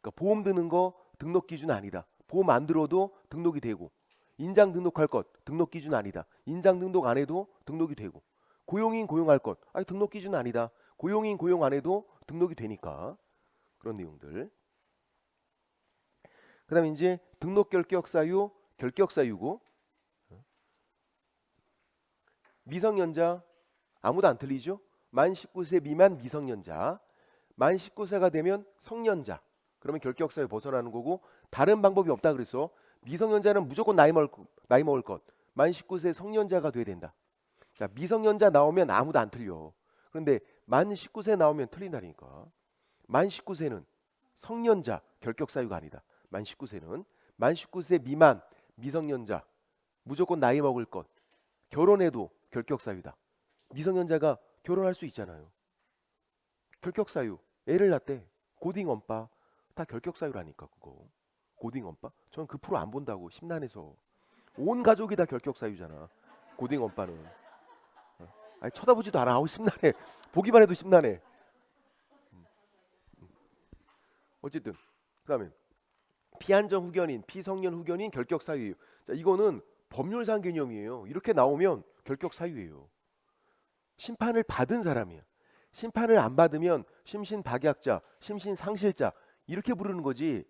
그러니까 보험 드는 거 등록 기준 아니다. 보험 안 들어도 등록이 되고 인장 등록할 것 등록 기준 아니다. 인장 등록 안 해도 등록이 되고 고용인 고용할 것 아니 등록 기준 아니다. 고용인 고용 안 해도 등록이 되니까 그런 내용들. 그다음에 이제 등록 결격 사유 결격 사유고 미성년자 아무도 안 틀리죠? 만 19세 미만 미성년자 만 19세가 되면 성년자 그러면 결격 사유 벗어나는 거고 다른 방법이 없다 그래서 미성년자는 무조건 나이 먹을 것 만 19세 성년자가 돼야 된다. 자 미성년자 나오면 아무도 안 틀려. 그런데 만 19세 나오면 틀린다니까. 만 19세는 성년자 결격 사유가 아니다. 만 19세는 만 19세 미만 미성년자 무조건 나이 먹을 것 결혼해도 결격 사유다. 미성년자가 결혼할 수 있잖아요. 결격 사유 애를 낳대 고딩 엄빠 다 결격 사유라니까 그거. 고딩 엄빠? 전 그 프로 안 본다고 심란해서. 온 가족이 다 결격 사유잖아. 고딩 엄빠는. 아니 쳐다보지도 않아. 아우 심란해. 보기만 해도 심란해. 어쨌든 그다음에 피한정 후견인, 피성년 후견인 결격 사유예요. 자 이거는 법률상 개념이에요. 이렇게 나오면 결격 사유예요. 심판을 받은 사람이야. 심판을 안 받으면 심신박약자, 심신상실자 이렇게 부르는 거지.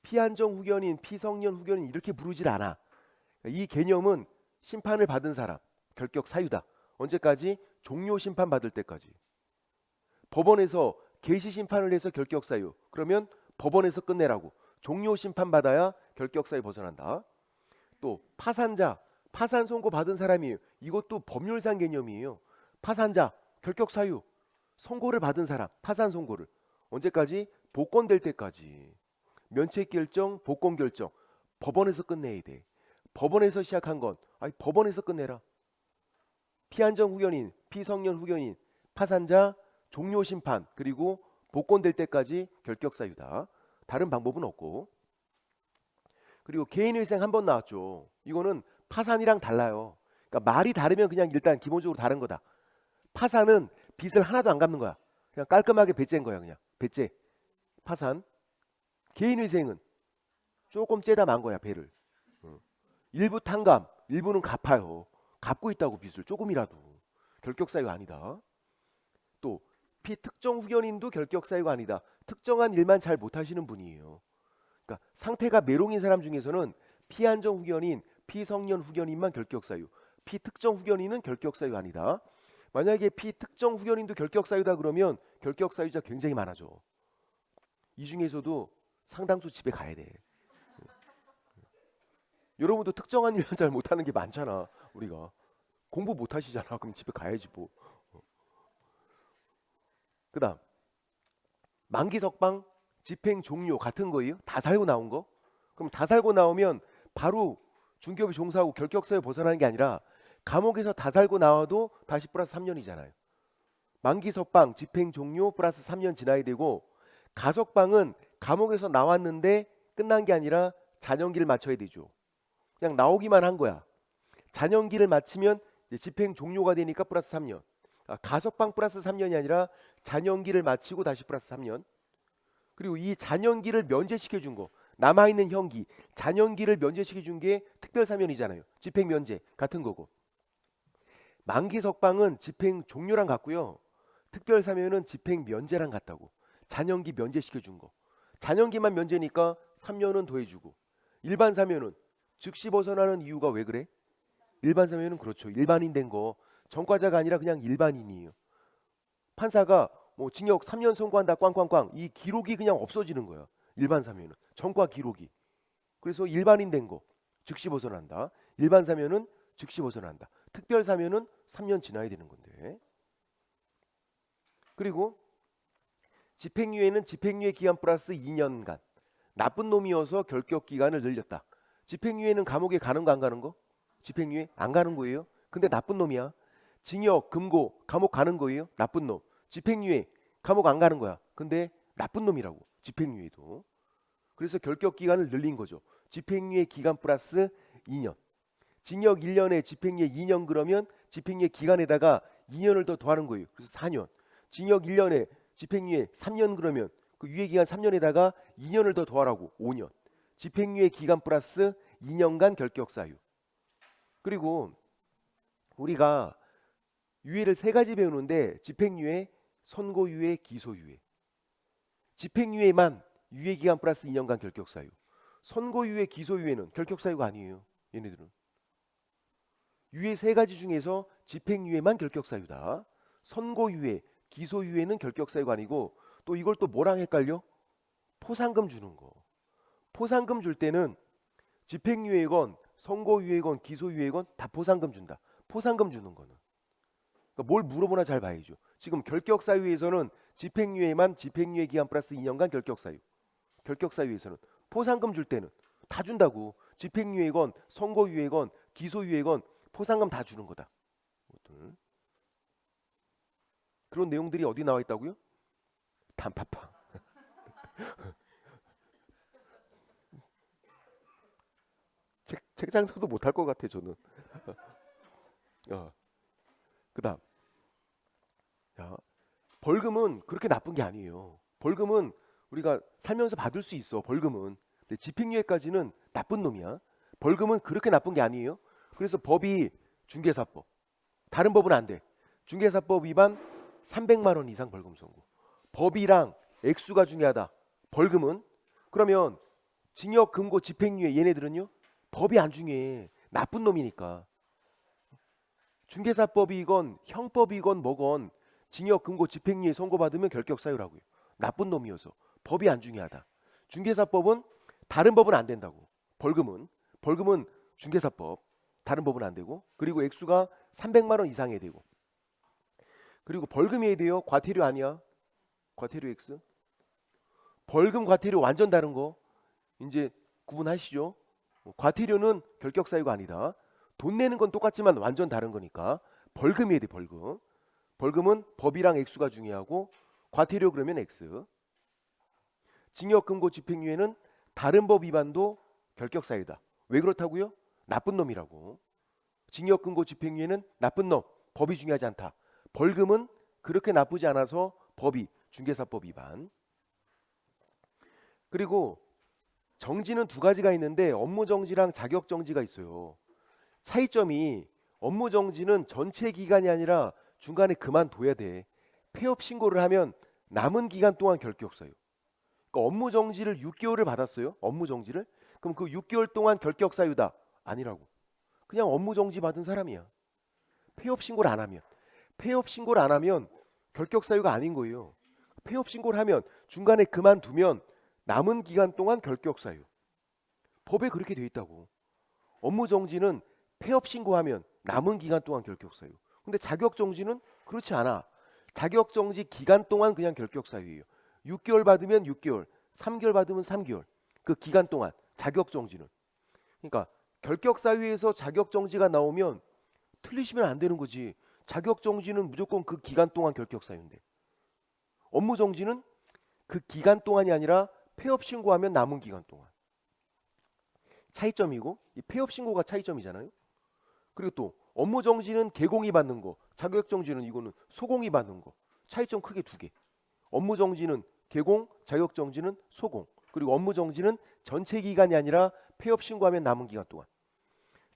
피한정 후견인, 피성년 후견인 이렇게 부르질 않아. 이 개념은 심판을 받은 사람, 결격 사유다. 언제까지? 종료 심판 받을 때까지. 법원에서 개시 심판을 해서 결격 사유. 그러면 법원에서 끝내라고. 종료 심판 받아야 결격 사유 벗어난다. 또 파산자, 파산 선고 받은 사람이에요. 이것도 법률상 개념이에요. 파산자, 결격 사유. 선고를 받은 사람, 파산 선고를. 언제까지? 복권될 때까지. 면책 결정, 복권 결정. 법원에서 끝내야 돼. 법원에서 시작한 건 아니 법원에서 끝내라. 피한정 후견인, 피성년 후견인, 파산자, 종료 심판 그리고 복권될 때까지 결격 사유다. 다른 방법은 없고. 그리고 개인회생 한 번 나왔죠. 이거는 파산이랑 달라요. 그러니까 말이 다르면 그냥 일단 기본적으로 다른 거다. 파산은 빚을 하나도 안 갚는 거야. 그냥 깔끔하게 배째인 거야. 그냥 배째. 파산. 개인회생은 조금 째다 만 거야. 배를. 일부 탕감, 일부는 갚아요. 갚고 있다고 빚을 조금이라도. 결격 사유 아니다. 또 피특정 후견인도 결격 사유가 아니다. 특정한 일만 잘 못하시는 분이에요. 그러니까 상태가 메롱인 사람 중에서는 피한정 후견인, 피성년 후견인만 결격 사유. 피특정 후견인은 결격 사유 아니다. 만약에 피특정 후견인도 결격 사유다 그러면 결격 사유자 굉장히 많아져. 이 중에서도 상당수 집에 가야 돼. 여러분도 특정한 일만 잘 못하는 게 많잖아. 우리가 공부 못하시잖아. 그럼 집에 가야지 뭐. 그다음 만기 석방 집행 종료 같은 거예요. 다 살고 나온 거. 그럼 다 살고 나오면 바로 중개업에 종사하고 결격 사유 벗어나는 게 아니라 감옥에서 다 살고 나와도 다시 플러스 3년이잖아요. 만기 석방 집행 종료 플러스 3년 지나야 되고 가석방은 감옥에서 나왔는데 끝난 게 아니라 잔영기를 마쳐야 되죠. 그냥 나오기만 한 거야. 잔영기를 마치면 이제 집행 종료가 되니까 플러스 3년. 가석방 플러스 3년이 아니라 잔영기를 마치고 다시 플러스 3년. 그리고 이 잔영기를 면제시켜 준 거. 남아있는 형기, 잔영기를 면제시켜 준 게 특별사면이잖아요. 집행 면제 같은 거고. 만기 석방은 집행 종료랑 같고요. 특별사면은 집행 면제랑 같다고. 잔영기 면제시켜 준 거. 잔영기만 면제니까 3년은 더해주고 일반 사면은 즉시 벗어나는 이유가 왜 그래? 일반 사면은 그렇죠. 일반인 된 거. 전과자가 아니라 그냥 일반인이에요. 판사가 뭐 징역 3년 선고한다 꽝꽝꽝 이 기록이 그냥 없어지는 거야. 일반 사면은 전과 기록이. 그래서 일반인 된 거 즉시 벗어난다. 일반 사면은 즉시 벗어난다. 특별 사면은 3년 지나야 되는 건데. 그리고 집행유예는 집행유예 기간 플러스 2년간. 나쁜 놈이어서 결격 기간을 늘렸다. 집행유예는 감옥에 가는 거 안 가는 거? 집행유예 안 가는 거예요. 근데 나쁜 놈이야. 징역, 금고, 감옥 가는 거예요. 나쁜 놈. 집행유예 감옥 안 가는 거야. 근데 나쁜 놈이라고. 집행유예도. 그래서 결격 기간을 늘린 거죠. 집행유예 기간 플러스 2년. 징역 1년에 집행유예 2년 그러면 집행유예 기간에다가 2년을 더 더하는 거예요. 그래서 4년. 징역 1년에 집행유예 3년 그러면 그 유예 기간 3년에다가 2년을 더 더하라고 5년. 집행유예 기간 플러스 2년간 결격 사유. 그리고 우리가 유예를 세 가지 배우는데 집행유예, 선고유예, 기소유예. 집행유예만 유예기간 플러스 2년간 결격사유. 선고유예, 기소유예는 결격사유가 아니에요. 얘네들은. 유예 세 가지 중에서 집행유예만 결격사유다. 선고유예, 기소유예는 결격사유가 아니고 또 이걸 또 뭐랑 헷갈려? 포상금 주는 거. 포상금 줄 때는 집행유예건 선고유예건 기소유예건 다 포상금 준다. 포상금 주는 거는. 그러니까 뭘 물어보나 잘 봐야죠. 지금 결격사유에서는 집행유예만 집행유예 기간 플러스 2년간 결격사유. 결격사유에서는 포상금 줄 때는 다 준다고. 집행유예건 선고유예건 기소유예건 포상금 다 주는 거다. 그런 내용들이 어디 나와 있다고요? 단팥빵. 책 장사도 못할 것 같아 저는. 그다음 벌금은 그렇게 나쁜 게 아니에요. 벌금은 우리가 살면서 받을 수 있어. 벌금은. 근데 집행유예까지는 나쁜 놈이야. 벌금은 그렇게 나쁜 게 아니에요. 그래서 법이 중개사법. 다른 법은 안 돼. 중개사법 위반 300만 원 이상 벌금 선고. 법이랑 액수가 중요하다. 벌금은. 그러면 징역, 금고, 집행유예 얘네들은요. 법이 안 중요해. 나쁜 놈이니까. 중개사법이건 형법이건 뭐건 징역, 금고, 집행유예 선고받으면 결격사유라고요. 나쁜 놈이어서. 법이 안 중요하다. 중개사법은 다른 법은 안 된다고. 벌금은 중개사법. 다른 법은 안 되고. 그리고 액수가 300만 원 이상해야 되고. 그리고 벌금이어야 돼요. 과태료 아니야. 과태료 액수. 벌금 과태료 완전 다른 거. 이제 구분하시죠. 과태료는 결격사유가 아니다. 돈 내는 건 똑같지만 완전 다른 거니까. 벌금이어야 돼. 벌금. 벌금은 법이랑 액수가 중요하고 과태료 그러면 액수. 징역, 금고, 집행유예는 다른 법 위반도 결격사유다. 왜 그렇다고요? 나쁜 놈이라고. 징역, 금고, 집행유예는 나쁜 놈. 법이 중요하지 않다. 벌금은 그렇게 나쁘지 않아서 법이 중개사법 위반. 그리고 정지는 두 가지가 있는데 업무정지랑 자격정지가 있어요. 차이점이 업무정지는 전체 기간이 아니라 중간에 그만둬야 돼. 폐업 신고를 하면 남은 기간 동안 결격사유. 그러니까 업무정지를 6개월을 받았어요. 업무정지를. 그럼 그 6개월 동안 결격사유다. 아니라고. 그냥 업무정지 받은 사람이야. 폐업 신고를 안 하면. 폐업 신고를 안 하면 결격사유가 아닌 거예요. 폐업 신고를 하면 중간에 그만두면 남은 기간 동안 결격사유. 법에 그렇게 돼 있다고. 업무정지는 폐업 신고하면 남은 기간 동안 결격사유. 근데 자격정지는 그렇지 않아. 자격정지 기간 동안 그냥 결격사유예요. 6개월 받으면 6개월, 3개월 받으면 3개월. 그 기간 동안 자격정지는. 그러니까 결격사유에서 자격정지가 나오면 틀리시면 안 되는 거지. 자격정지는 무조건 그 기간 동안 결격사유인데. 업무정지는 그 기간 동안이 아니라 폐업 신고하면 남은 기간 동안. 차이점이고 이 폐업 신고가 차이점이잖아요. 그리고 또 업무정지는 개공이 받는 거, 자격정지는 이거는 소공이 받는 거. 차이점 크게 두 개. 업무정지는 개공, 자격정지는 소공. 그리고 업무정지는 전체 기간이 아니라 폐업 신고하면 남은 기간 동안.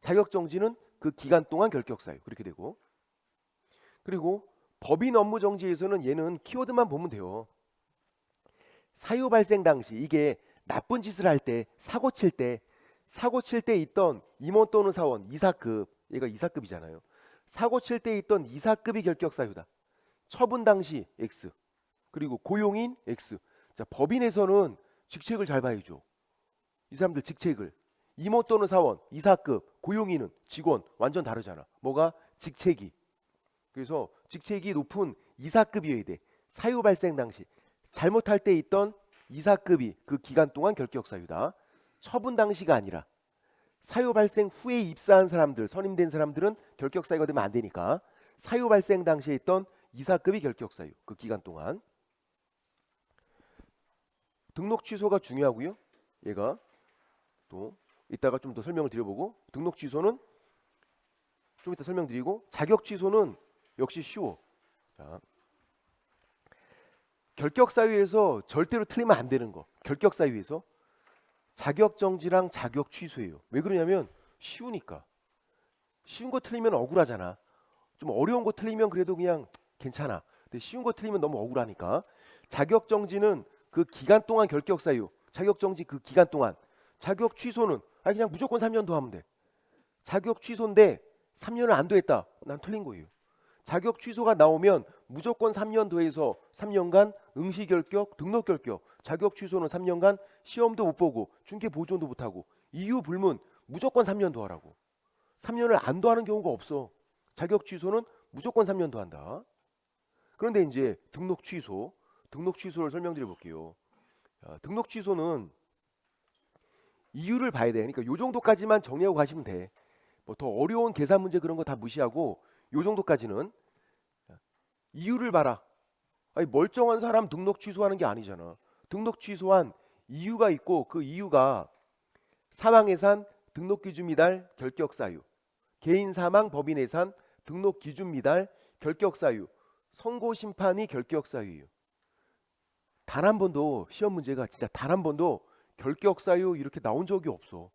자격정지는 그 기간 동안 결격사유. 그렇게 되고. 그리고 법인 업무정지에서는 얘는 키워드만 보면 돼요. 사유 발생 당시 이게 나쁜 짓을 할 때, 사고 칠 때 사고 칠 때 있던 임원 또는 사원 이사급, 얘가 이사급이잖아요. 사고 칠 때 있던 이사급이 결격 사유다. 처분 당시 X, 그리고 고용인 X. 자, 법인에서는 직책을 잘 봐야죠. 이 사람들 직책을. 임원 또는 사원, 이사급, 고용인은 직원 완전 다르잖아. 뭐가? 직책이. 그래서 직책이 높은 이사급이어야 돼. 사유 발생 당시 잘못할 때 있던 이사급이 그 기간 동안 결격 사유다. 처분 당시가 아니라 사유 발생 후에 입사한 사람들, 선임된 사람들은 결격 사유가 되면 안 되니까 사유 발생 당시에 있던 이사급이 결격 사유, 그 기간 동안. 등록 취소가 중요하고요. 얘가 또 이따가 좀 더 설명을 드려보고, 등록 취소는 좀 이따 설명드리고, 자격 취소는 역시 쉬워. 자, 결격 사유에서 절대로 틀리면 안 되는 거. 결격 사유에서 자격 정지랑 자격 취소예요. 왜 그러냐면 쉬우니까. 쉬운 거 틀리면 억울하잖아. 좀 어려운 거 틀리면 그래도 그냥 괜찮아. 근데 쉬운 거 틀리면 너무 억울하니까. 자격 정지는 그 기간 동안 결격 사유. 자격 정지 그 기간 동안. 자격 취소는 그냥 무조건 3년 더 하면 돼. 자격 취소인데 3년을 안 더했다. 난 틀린 거예요. 자격 취소가 나오면 무조건 3년 더해서 3년간 응시 결격, 등록 결격. 자격 취소는 3년간 시험도 못 보고 중개 보존도 못 하고, 이유 불문 무조건 3년 더 하라고. 3년을 안 더하는 경우가 없어. 자격 취소는 무조건 3년 더 한다. 그런데 이제 등록 취소를 설명드려 볼게요. 등록 취소는 이유를 봐야 돼. 그러니까 요 정도까지만 정리하고 가시면 돼. 뭐 더 어려운 계산 문제 그런 거 다 무시하고 요 정도까지는 이유를 봐라. 아니, 멀쩡한 사람 등록 취소하는 게 아니잖아. 등록 취소한 이유가 있고, 그 이유가 사망 해산, 등록 기준 미달, 결격 사유, 개인 사망, 법인 해산, 등록 기준 미달, 결격 사유, 선고 심판이 결격 사유예요. 단 한 번도 시험 문제가 진짜 단 한 번도 결격 사유 이렇게 나온 적이 없어.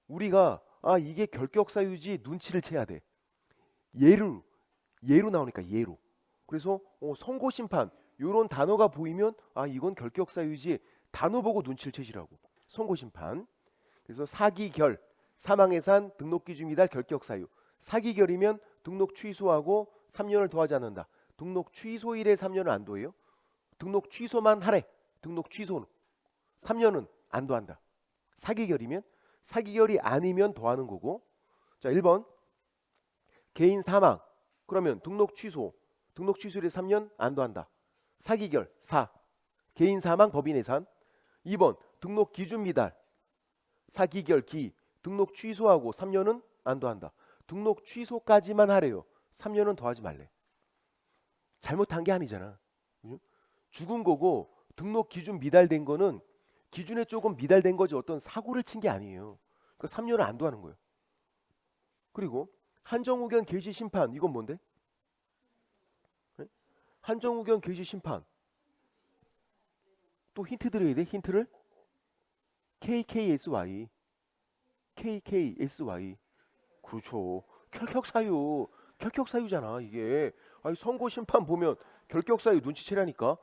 우리가 이게 결격 사유지 눈치를 채야 돼. 예로 나오니까 예로. 그래서 선고 심판 요런 단어가 보이면 이건 결격 사유지, 단어 보고 눈치를 채시라고. 선고 심판. 그래서 사기결, 사망 해산, 등록 기준 미달, 결격 사유. 사기결이면 등록 취소하고 3년을 더하지 않는다. 등록 취소일에 3년을 안 더해요. 등록 취소만 하래. 등록 취소는 3년은 안 더한다. 사기결이면, 사기결이 아니면 더하는 거고. 자, 1번 개인 사망. 그러면 등록 취소일에 3년 안 더한다. 사기결 4. 개인 사망, 법인 해산. 2번 등록 기준 미달. 사기결 기. 등록 취소하고 3년은 안 더한다. 등록 취소까지만 하래요. 3년은 더하지 말래. 잘못한 게 아니잖아. 죽은 거고, 등록 기준 미달된 거는 기준에 조금 미달된 거지 어떤 사고를 친 게 아니에요. 그러니까 3년을 안 더하는 거예요. 그리고 한정후견 개시 심판, 이건 뭔데? 한정후견 개시 심판. 또 힌트 드려야 돼. 힌트를. KKSY. 그렇죠. 결격사유잖아 이게. 선고 심판 보면 결격사유 눈치채라니까.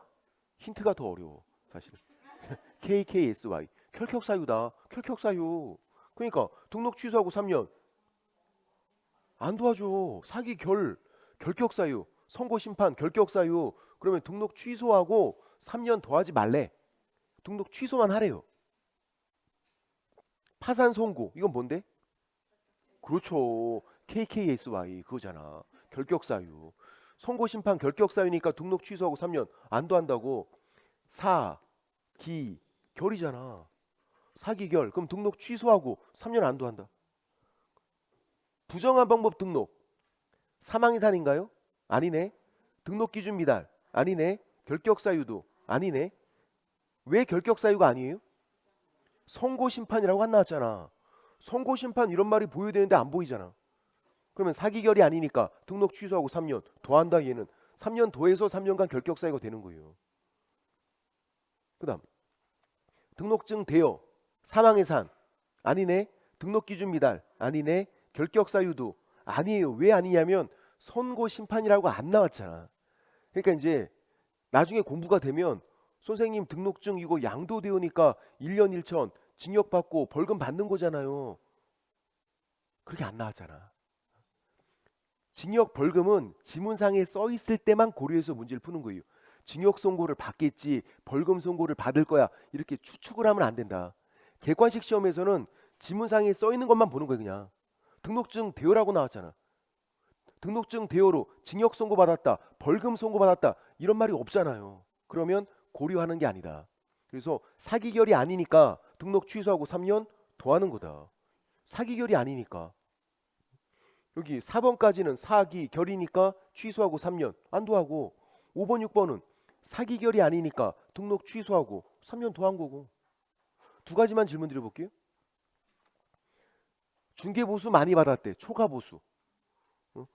힌트가 더 어려워 사실. KKSY. 결격사유다. 결격사유. 그러니까 등록 취소하고 3년 안 도와줘. 결격사유. 선고 심판 결격사유. 그러면 등록 취소하고 3년 더하지 말래. 등록 취소만 하래요. 파산 선고, 이건 뭔데? 그렇죠. KKSY 그거잖아. 결격사유. 선고 심판 결격사유니까 등록 취소하고 3년 안 더한다고. 사기결이잖아. 사기결. 그럼 등록 취소하고 3년 안 더한다. 부정한 방법 등록. 사망해산인가요? 아니네. 등록 기준 미달. 아니네. 결격 사유도 아니네. 왜 결격 사유가 아니에요? 선고 심판이라고 안 나왔잖아. 선고 심판 이런 말이 보여야 되는데 안 보이잖아. 그러면 사기결이 아니니까 등록 취소하고 3년 더한다. 얘는 3년 더해서 3년간 결격 사유가 되는 거예요. 그다음 등록증 대여. 사망해산 아니네. 등록 기준 미달 아니네. 결격 사유도 아니에요. 왜 아니냐면 선고 심판이라고 안 나왔잖아. 그러니까 이제 나중에 공부가 되면 선생님 등록증 이거 양도되오니까 1년 1천 징역받고 벌금 받는 거잖아요. 그렇게 안 나왔잖아. 징역 벌금은 지문상에 써 있을 때만 고려해서 문제를 푸는 거예요. 징역 선고를 받겠지, 벌금 선고를 받을 거야, 이렇게 추측을 하면 안 된다. 객관식 시험에서는 지문상에 써 있는 것만 보는 거예요. 그냥 등록증 대여라고 나왔잖아. 등록증 대여로 징역 선고 받았다, 벌금 선고 받았다, 이런 말이 없잖아요. 그러면 고려하는 게 아니다. 그래서 사기결이 아니니까 등록 취소하고 3년 더하는 거다. 사기결이 아니니까. 여기 4번까지는 사기결이니까 취소하고 3년 안 더하고, 5번 6번은 사기결이 아니니까 등록 취소하고 3년 더한 거고. 두 가지만 질문 드려볼게요. 중개보수 많이 받았대. 초과보수.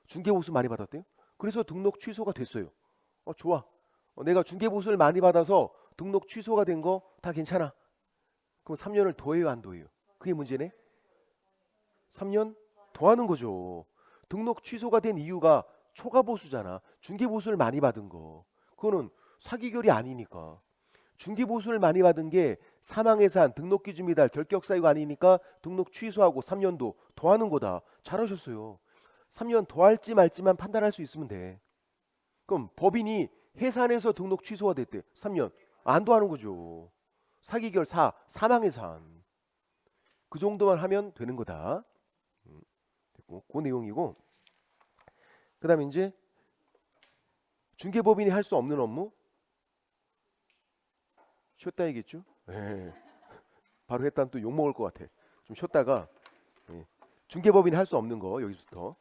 중개보수 많이 받았대요. 그래서 등록 취소가 됐어요. 좋아. 내가 중개보수를 많이 받아서 등록 취소가 된 거 다 괜찮아. 그럼 3년을 더해요, 안 더해요? 그게 문제네. 3년 더하는 거죠. 등록 취소가 된 이유가 초과보수잖아. 중개보수를 많이 받은 거. 그거는 사기결이 아니니까. 중개보수를 많이 받은 게 사망해산, 등록기준 미달, 결격사유가 아니니까 등록 취소하고 3년도 더하는 거다. 잘하셨어요. 3년 더할지 말지만 판단할 수 있으면 돼. 그럼 법인이 해산해서 등록 취소가 됐대. 3년 안 더하는 거죠. 사기결 사망해산. 그 정도만 하면 되는 거다. 됐고, 그 내용이고. 그 다음에 이제 중개법인이 할 수 없는 업무? 쉬었다 얘기했죠? 네. 바로 했다면 또 욕먹을 것 같아. 좀 쉬었다가. 중개법인이 할 수 없는 거 여기부터